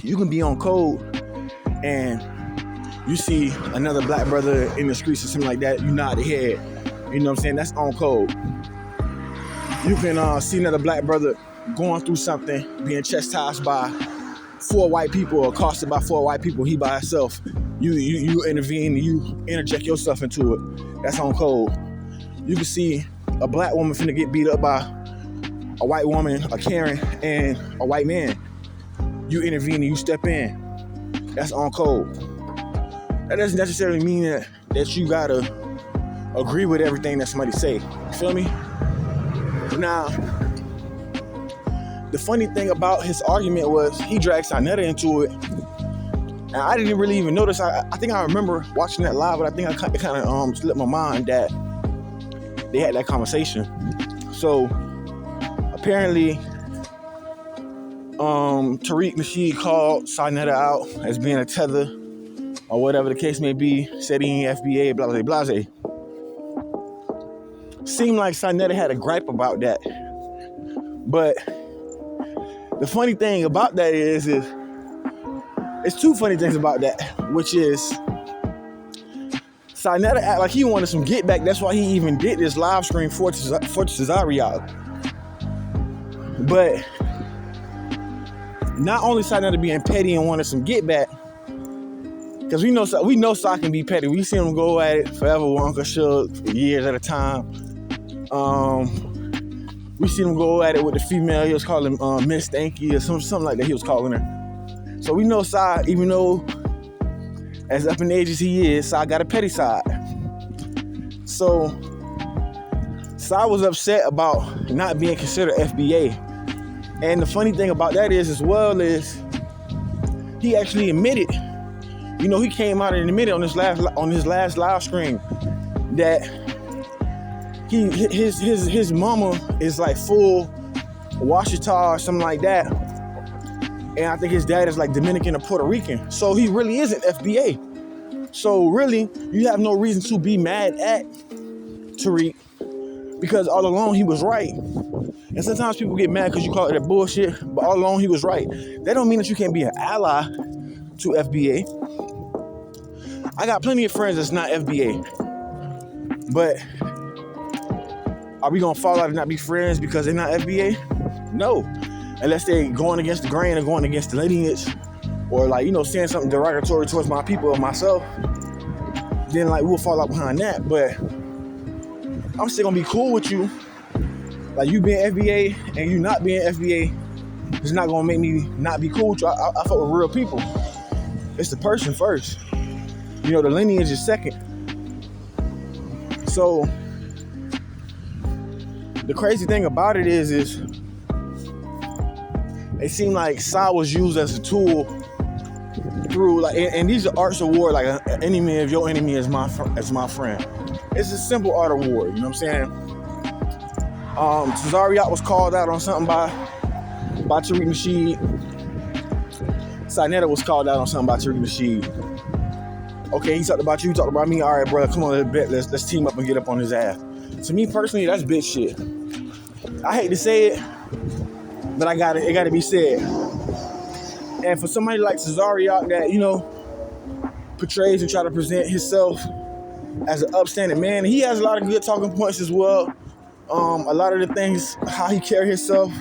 You can be on code and you see another black brother in the streets or something like that, you nod your head. You know what I'm saying? That's on code. You can see another black brother going through something, being chastised by 4 white people or accosted by 4 white people, he by himself. You intervene, you interject yourself into it. That's on code. You can see a black woman finna get beat up by a white woman, a Karen, and a white man. You intervene and you step in. That's on code. That doesn't necessarily mean that you gotta agree with everything that somebody say. You feel me? Now, the funny thing about his argument was he dragged Sarnetta into it. And I didn't really even notice. I think I remember watching that live, but I think it kind of slipped my mind that they had that conversation. So apparently, Tariq Nasheed called Sarnetta out as being a tether or whatever the case may be, said he ain't FBA, blase, blase. Seemed like Sarnetta had a gripe about that. But the funny thing about that is it's 2 funny things about that, which is Sarnetta act like he wanted some get back. That's why he even did this live stream for Tazaraych. But not only Sarnetta being petty and wanted some get back, because we know Sa can be petty. We seen him go at it forever with Uncle Shug for years at a time. We seen him go at it with the female. He was calling Miss Stanky or something like that. He was calling her. So we know Sa, even though as up in age as he is, Sa got a petty side. So Sa was upset about not being considered FBA. And the funny thing about that is, as well, is he actually admitted. You know, he came out and admitted on his last live stream that his mama is like full Washita or something like that, and I think his dad is like Dominican or Puerto Rican. So he really isn't FBA. So really, you have no reason to be mad at Tariq, because all along he was right. And sometimes people get mad because you call it a bullshit, but all along he was right. That don't mean that you can't be an ally to FBA. I got plenty of friends that's not FBA, but are we gonna fall out and not be friends because they're not FBA? No, unless they going against the grain or going against the lineage, or like, you know, saying something derogatory towards my people or myself. Then like we'll fall out behind that. But I'm still gonna be cool with you. Like, you being FBA and you not being FBA is not gonna make me not be cool with you. I fuck with real people. It's the person first. You know, the lineage is second. So the crazy thing about it is it seemed like Sa was used as a tool through, like, and these are arts of war. Like, an enemy of your enemy is my friend. It's a simple art of war. You know what I'm saying? Tazaraych was called out on something by Tariq Nasheed. Sarnetta was called out on something by Tariq Nasheed. Okay, he talked about you, he talked about me. All right, bro, come on, let's team up and get up on his ass. To me personally, that's bitch shit. I hate to say it, but it gotta be said. And for somebody like Tazaraych that, you know, portrays and try to present himself as an upstanding man, he has a lot of good talking points as well. A lot of the things, how he carry himself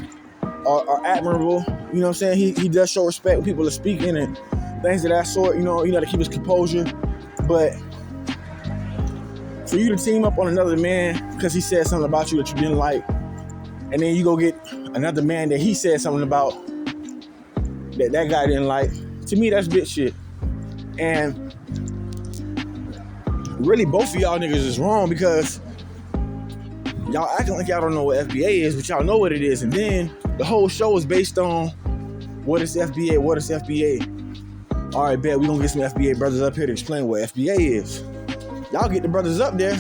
are admirable. You know what I'm saying? He does show respect when people are speaking and things of that sort. You know, to keep his composure. But for you to team up on another man because he said something about you that you didn't like, and then you go get another man that he said something about that guy didn't like, to me that's bitch shit. And really both of y'all niggas is wrong, because y'all acting like y'all don't know what FBA is, but y'all know what it is. And then the whole show is based on what is FBA, what is FBA. All right, bet, we gonna get some FBA brothers up here to explain what FBA is. Y'all get the brothers up there.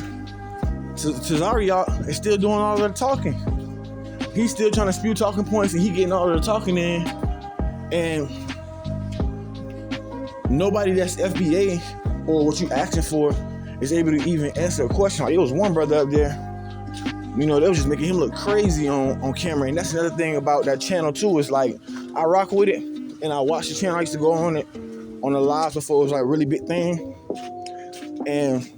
Tazaraych is still doing all of the talking. he's still trying to spew talking points, and he getting all the talking in, and nobody that's FBA or what you asking for is able to even answer a question. Like, it was one brother up there, you know, they was just making him look crazy on camera. And that's another thing about that channel too, is like, I rock with it and I watch the channel. I used to go on it on the live before it was like a really big thing. And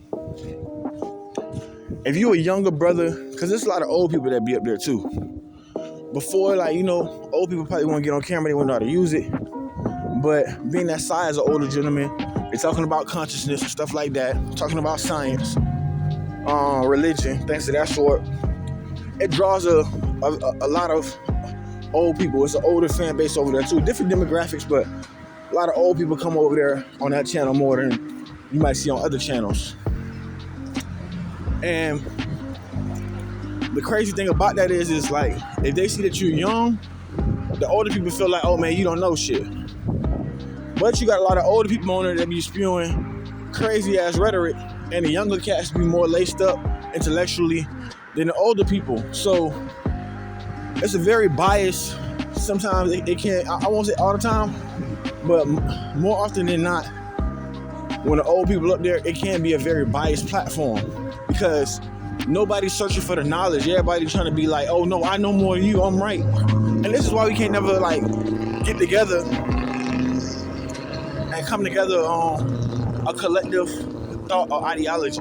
if you a younger brother, because there's a lot of old people that be up there too. Before, like, you know, old people probably want to get on camera, they wouldn't know how to use it. But being that side as an older gentleman, they're talking about consciousness and stuff like that, talking about science, religion, things of that sort. It draws a lot of old people. It's an older fan base over there too. Different demographics, but a lot of old people come over there on that channel more than you might see on other channels. And the crazy thing about that is like, if they see that you're young, the older people feel like, oh man, you don't know shit. But you got a lot of older people on there that be spewing crazy ass rhetoric, and the younger cats be more laced up intellectually than the older people. So it's a very biased, sometimes it can, I won't say all the time, but more often than not, when the old people up there, it can be a very biased platform, because nobody's searching for the knowledge. Everybody's trying to be like, oh no, I know more than you, I'm right. And this is why we can't never like get together and come together on a collective thought or ideology,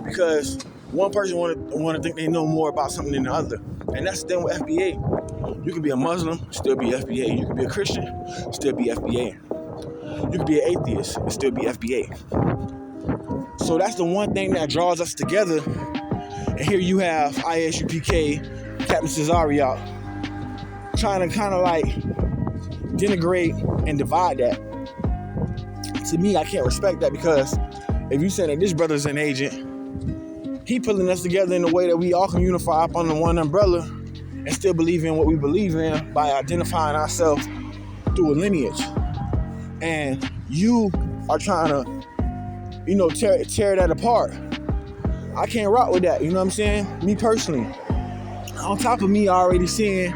because one person want to think they know more about something than the other. And that's the thing with FBA. You can be a Muslim, still be FBA. You can be a Christian, still be FBA. You can be an atheist and still be FBA. So that's the one thing that draws us together. And here you have ISUPK, Captain Tazaraych, trying to kind of like denigrate and divide that. To me, I can't respect that, because if you say that this brother's an agent, he pulling us together in a way that we all can unify up under one umbrella and still believe in what we believe in by identifying ourselves through a lineage. And you are trying to, you know, tear that apart. I can't rock with that, you know what I'm saying? Me personally. On top of me already seeing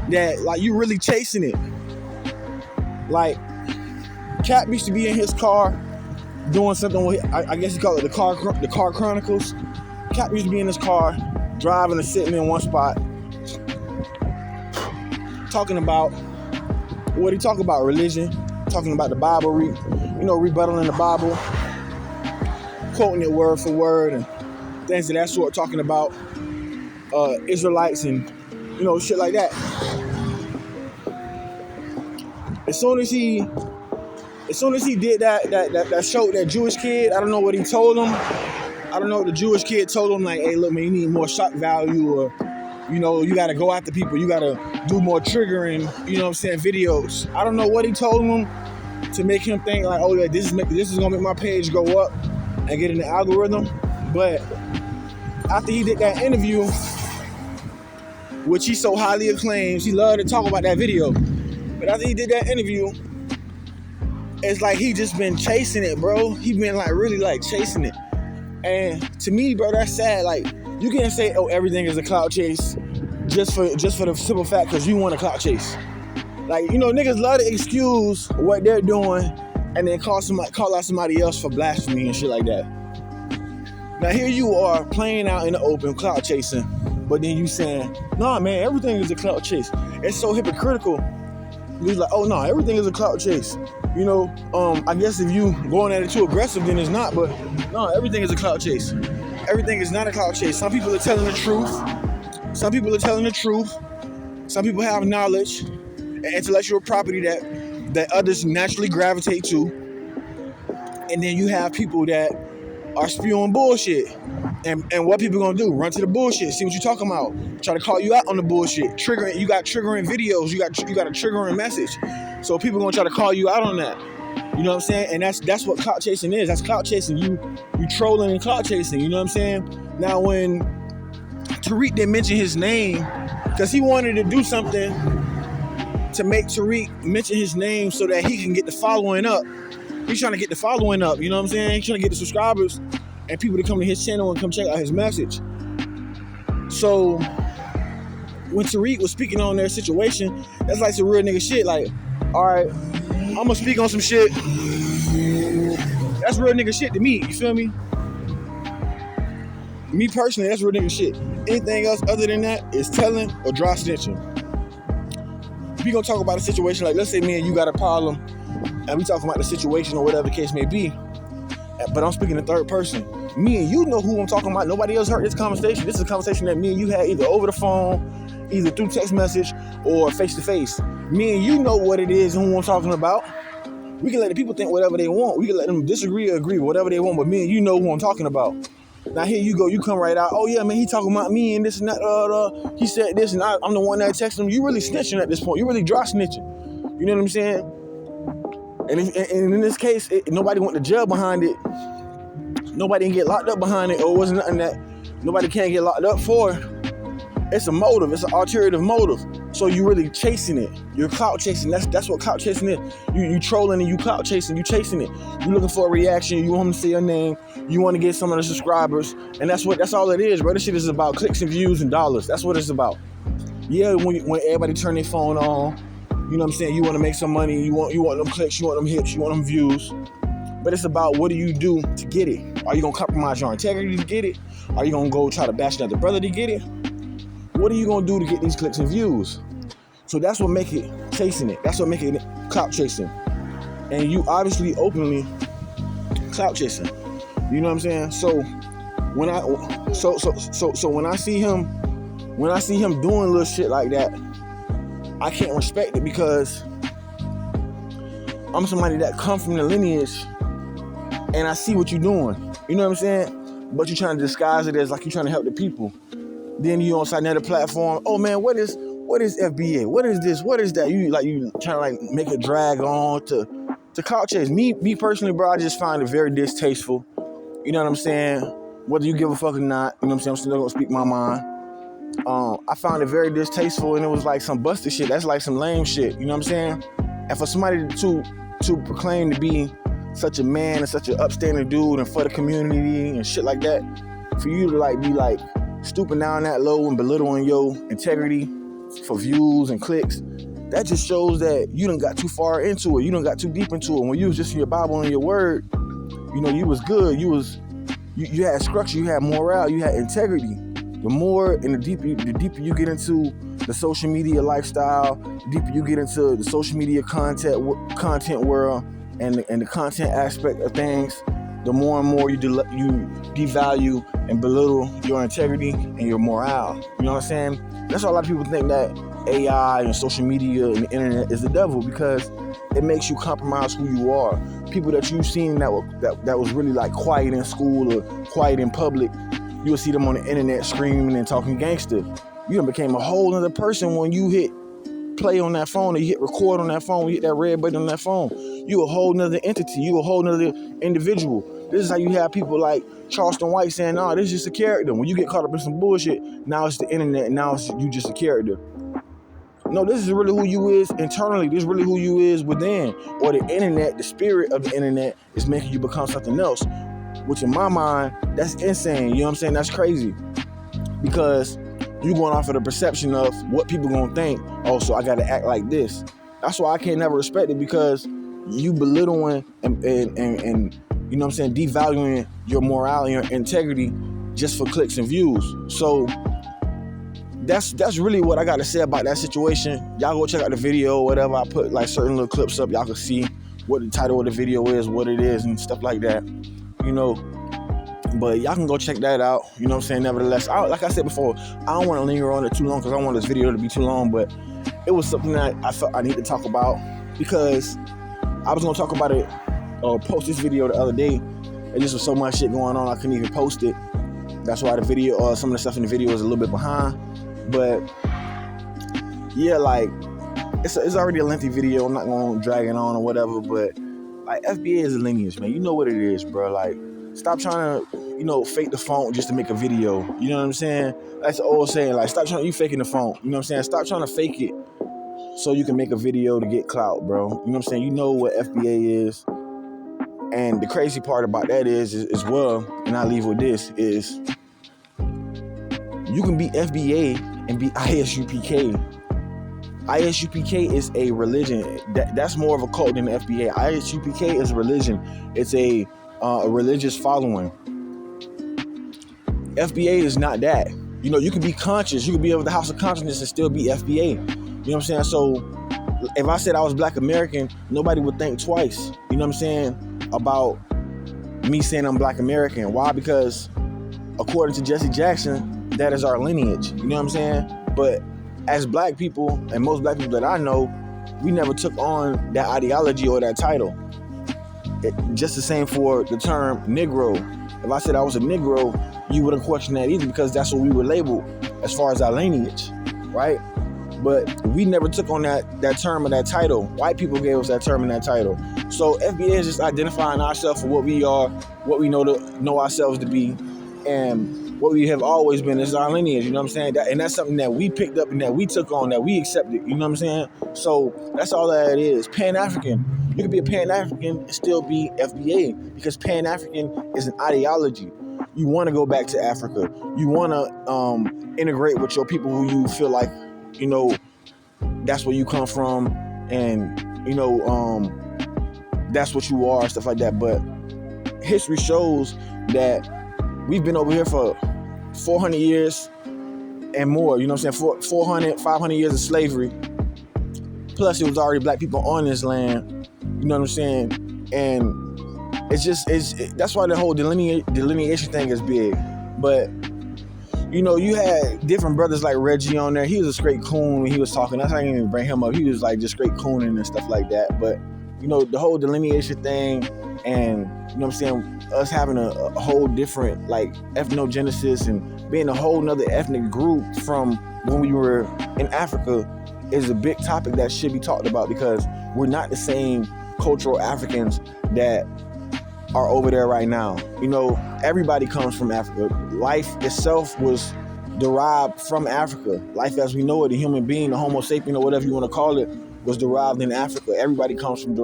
that, like, you really chasing it. Like, Cap used to be in his car doing something with, I guess you call it the car chronicles. Cap used to be in his car, driving and sitting in one spot, talking about what he talk about, religion, talking about the Bible, rebuttaling the Bible, quoting it word for word and things of that sort, talking about Israelites and, you know, shit like that. As soon as he did that showed that Jewish kid, I don't know what he told him. I don't know what the Jewish kid told him, like, hey, look, man, you need more shock value, or, you know, you got to go after people. You got to do more triggering, you know what I'm saying, videos. I don't know what he told him to make him think, like, oh, yeah, this is going to make my page go up and get in the algorithm. But after he did that interview, which he so highly acclaims, he loved to talk about that video. But after he did that interview, it's like he just been chasing it, bro. He been like really like chasing it. And to me, bro, that's sad. Like, you can't say, oh, everything is a clout chase just for the simple fact because you want a clout chase. Like, you know, niggas love to excuse what they're doing and then call out somebody else for blasphemy and shit like that. Now here you are playing out in the open, clout chasing, but then you saying, nah, man, everything is a clout chase. It's so hypocritical. He's like, oh no, everything is a clout chase. You know, I guess if you going at it too aggressive, then it's not, but no, everything is a clout chase. Everything is not a clout chase. Some people are telling the truth. Some people are telling the truth. Some people have knowledge and intellectual property that others naturally gravitate to. And then you have people that are spewing bullshit. And what people gonna do? Run to the bullshit, see what you're talking about. Try to call you out on the bullshit. Triggering, you got triggering videos, you got a triggering message. So people gonna try to call you out on that. You know what I'm saying? And that's what clout chasing is. That's clout chasing. You trolling and clout chasing, you know what I'm saying? Now when Tariq didn't mention his name, because he wanted to do something to make Tariq mention his name so that he can get the following up. He's trying to get the following up, you know what I'm saying? He's trying to get the subscribers and people to come to his channel and come check out his message. So when Tariq was speaking on their situation, that's like some real nigga shit. Like, all right, I'm gonna speak on some shit. That's real nigga shit to me. You feel me? Me personally, that's real nigga shit. Anything else other than that is telling or dry snitching. If we gonna talk about a situation, like let's say me and you got a problem, and we talking about the situation or whatever the case may be, but I'm speaking in third person. Me and you know who I'm talking about. Nobody else heard this conversation. This is a conversation that me and you had either over the phone, either through text message, or face to face. Me and you know what it is and who I'm talking about. We can let the people think whatever they want. We can let them disagree or agree, whatever they want, but me and you know who I'm talking about. Now here you go, you come right out. Oh yeah, man, he talking about me and this and that. He said this, and I'm the one that texted him. You really snitching at this point. You really dry snitching. You know what I'm saying? And in this case, nobody went to jail behind it. Nobody can get locked up behind it, or it wasn't nothing that nobody can't get locked up for. It's a motive. It's an ulterior motive. So you really chasing it. You're clout chasing. That's what clout chasing is. You trolling and you clout chasing. You chasing it. You looking for a reaction. You want them to say your name. You want to get some of the subscribers, and that's all it is, bro. This shit is about clicks and views and dollars. That's what it's about. Yeah, when everybody turn their phone on, you know what I'm saying. You want to make some money. You want them clicks. You want them hits. You want them views. But it's about what do you do to get it? Are you gonna compromise your integrity to get it? Are you gonna go try to bash another brother to get it? What are you gonna do to get these clicks and views? So that's what make it chasing it. That's what make it clout chasing. And you obviously openly clout chasing. You know what I'm saying? So when I see him doing little shit like that, I can't respect it because I'm somebody that come from the lineage and I see what you're doing. You know what I'm saying? But you're trying to disguise it as like you're trying to help the people. Then you on another platform. Oh man, what is FBA? What is this? What is that? You trying to make a drag on to clout chase. Me personally, bro, I just find it very distasteful. You know what I'm saying? Whether you give a fuck or not, you know what I'm saying? I'm still gonna speak my mind. I found it very distasteful, and it was like some busted shit. That's like some lame shit. You know what I'm saying? And for somebody to proclaim to be such a man and such an upstanding dude and for the community and shit like that, for you to be stooping down that low and belittling your integrity for views and clicks, that just shows that you done got too far into it. You done got too deep into it. When you was just in your Bible and your word, you know, you was good. You had structure, you had morale, you had integrity. The more and the deeper you get into the social media lifestyle, the deeper you get into the social media content world and the content aspect of things, the more and more you devalue and belittle your integrity and your morale. You know what I'm saying? That's why a lot of people think that AI and social media and the internet is the devil, because it makes you compromise who you are. People that you've seen that was really like quiet in school or quiet in public, you'll see them on the internet screaming and talking gangster. You done became a whole other person when you hit play on that phone or you hit record on that phone, you hit that red button on that phone. You a whole nother entity. You a whole nother individual. This is how you have people like Charleston White saying, nah, this is just a character. When you get caught up in some bullshit, now it's the internet and now it's you just a character. No, this is really who you is internally. This is really who you is within. Or the internet, the spirit of the internet is making you become something else. Which in my mind, that's insane. You know what I'm saying? That's crazy. Because you going off of the perception of what people gonna think. Oh, so I gotta act like this. That's why I can't never respect it, because you belittling and you know what I'm saying, devaluing your morality and your integrity just for clicks and views. So that's really what I gotta say about that situation. Y'all go check out the video or whatever. I put like certain little clips up. Y'all can see what the title of the video is, what it is, and stuff like that. You know, but y'all can go check that out. You know what I'm saying? Nevertheless, like I said before, I don't want to linger on it too long because I don't want this video to be too long, but it was something that I felt I need to talk about because I was going to talk about it or post this video the other day, and just was so much shit going on I couldn't even post it. That's why the video or some of the stuff in the video is a little bit behind. But yeah, like it's already a lengthy video. I'm not going to drag it on or whatever, but like FBA is a lineage, man. You know what it is, bro. Like, stop trying to, you know, fake the phone just to make a video. You know what I'm saying? That's the old saying. Like, stop trying, you faking the phone. You know what I'm saying? Stop trying to fake it so you can make a video to get clout, bro. You know what I'm saying? You know what FBA is. And the crazy part about that is as well, and I leave with this, is you can be FBA and be ISUPK. ISUPK is a religion. That's more of a cult than the FBA. ISUPK is a religion. It's a religious following. FBA is not that. You know, you can be conscious. You can be of the House of Consciousness and still be FBA. You know what I'm saying? So if I said I was Black American, nobody would think twice. You know what I'm saying? About me saying I'm Black American. Why? Because according to Jesse Jackson, that is our lineage. You know what I'm saying? But as Black people, and most Black people that I know, we never took on that ideology or that title. Just the same for the term Negro. If I said I was a Negro, you wouldn't question that either, because that's what we were labeled as far as our lineage, right? But we never took on that term or that title. White people gave us that term and that title. So FBA is just identifying ourselves for what we are, what we know ourselves to be, and what we have always been is our lineage. You know what I'm saying? And that's something that we picked up and that we took on, that we accepted. You know what I'm saying? So that's all that it is. Pan-African. You can be a Pan-African and still be FBA, because Pan-African is an ideology. You want to go back to Africa. You want to integrate with your people who you feel like, you know, that's where you come from, and you know, that's what you are, stuff like that. But history shows that we've been over here for 400 years and more. You know what I'm saying? 400, 500 years of slavery. Plus, it was already Black people on this land. You know what I'm saying? And that's why the whole delineation thing is big. But you know, you had different brothers like Reggie on there. He was a straight coon when he was talking. That's why I didn't even bring him up. He was like just straight cooning and stuff like that. But you know, the whole delineation thing, and you know what I'm saying, us having a whole different like ethnogenesis and being a whole nother ethnic group from when we were in Africa is a big topic that should be talked about, because we're not the same cultural Africans that are over there right now. You know, everybody comes from Africa. Life itself was derived from Africa. Life as we know it, the human being, the Homo sapien, or whatever you want to call it, was derived in Africa. Everybody comes from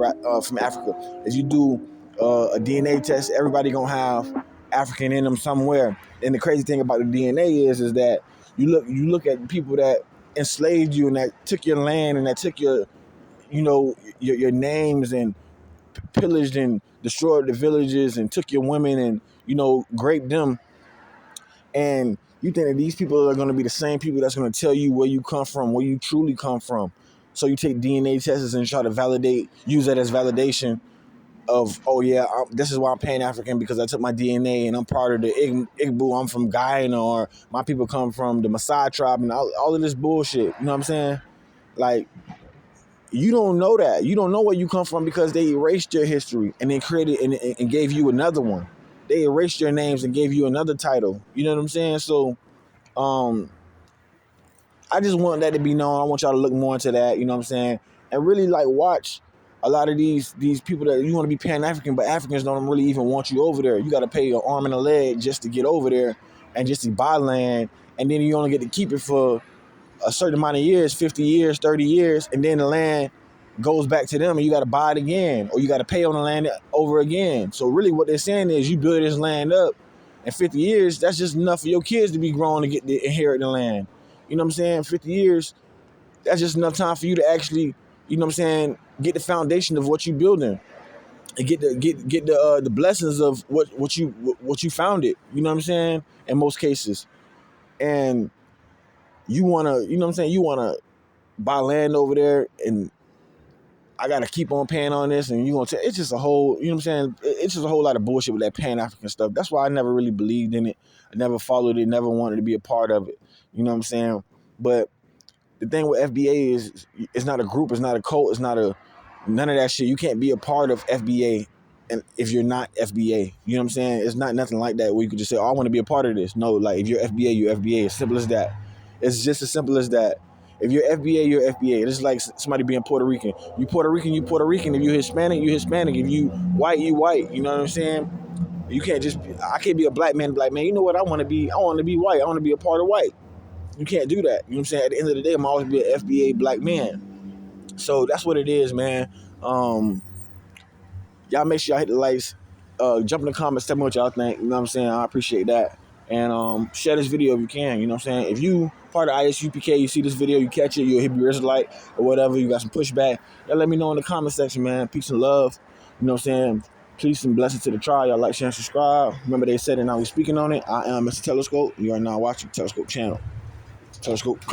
Africa. If you do a DNA test, everybody gonna have African in them somewhere. And the crazy thing about the DNA is that you look at people that enslaved you and that took your land and that took your, you know, your names and pillaged and destroyed the villages and took your women and, you know, raped them. And you think that these people are going to be the same people that's going to tell you where you come from, where you truly come from. So you take DNA tests and try to use that as validation of, oh yeah, this is why I'm Pan-African, because I took my DNA and I'm part of the Igbo, I'm from Guyana, or my people come from the Maasai tribe, and all of this bullshit. You know what I'm saying? Like, you don't know that. You don't know where you come from, because they erased your history and then created and gave you another one. They erased your names and gave you another title. You know what I'm saying? So, I just want that to be known. I want y'all to look more into that. You know what I'm saying? And really like watch a lot of these people that you want to be Pan-African, but Africans don't really even want you over there. You got to pay an arm and a leg just to get over there and just to buy land. And then you only get to keep it for a certain amount of years, 50 years, 30 years. And then the land goes back to them and you got to buy it again, or you got to pay on the land over again. So really what they're saying is you build this land up in 50 years, that's just enough for your kids to be grown to get to inherit the land. You know what I'm saying? 50 years, that's just enough time for you to actually, you know what I'm saying, get the foundation of what you're building and get the blessings of what you founded. You know what I'm saying? In most cases. And you want to, you know what I'm saying, you want to buy land over there, and I got to keep on paying on this, and you're going to, it's just a whole, you know what I'm saying, it's just a whole lot of bullshit with that Pan-African stuff. That's why I never really believed in it. I never followed it, never wanted to be a part of it. You know what I'm saying? But the thing with FBA is it's not a group, it's not a cult, it's not none of that shit. You can't be a part of FBA and if you're not FBA. You know what I'm saying? It's not nothing like that where you could just say, oh, I want to be a part of this. No, like if you're FBA, you're FBA. As simple as that. It's just as simple as that. If you're FBA, you're FBA. It's like somebody being Puerto Rican. You Puerto Rican, you Puerto Rican. If you're Hispanic, you Hispanic. If you white, you white. You know what I'm saying? You can't just, I can't be a black man, you know what, I want to be white. I want to be a part of white. You can't do that. You know what I'm saying? At the end of the day, I'm always be an FBA black man. So that's what it is, man. Y'all make sure y'all hit the likes. Jump in the comments, tell me what y'all think. You know what I'm saying? I appreciate that. And share this video if you can. You know what I'm saying? If you part of ISUPK, you see this video, you catch it, you're a Hebrew Israelite or whatever, you got some pushback, y'all let me know in the comment section, man. Peace and love. You know what I'm saying? Peace and blessings to the trial. Y'all like, share, and subscribe. Remember they said it, now we speaking on it. I am Mr. Telescope. You are now watching Telescope channel. Telescope.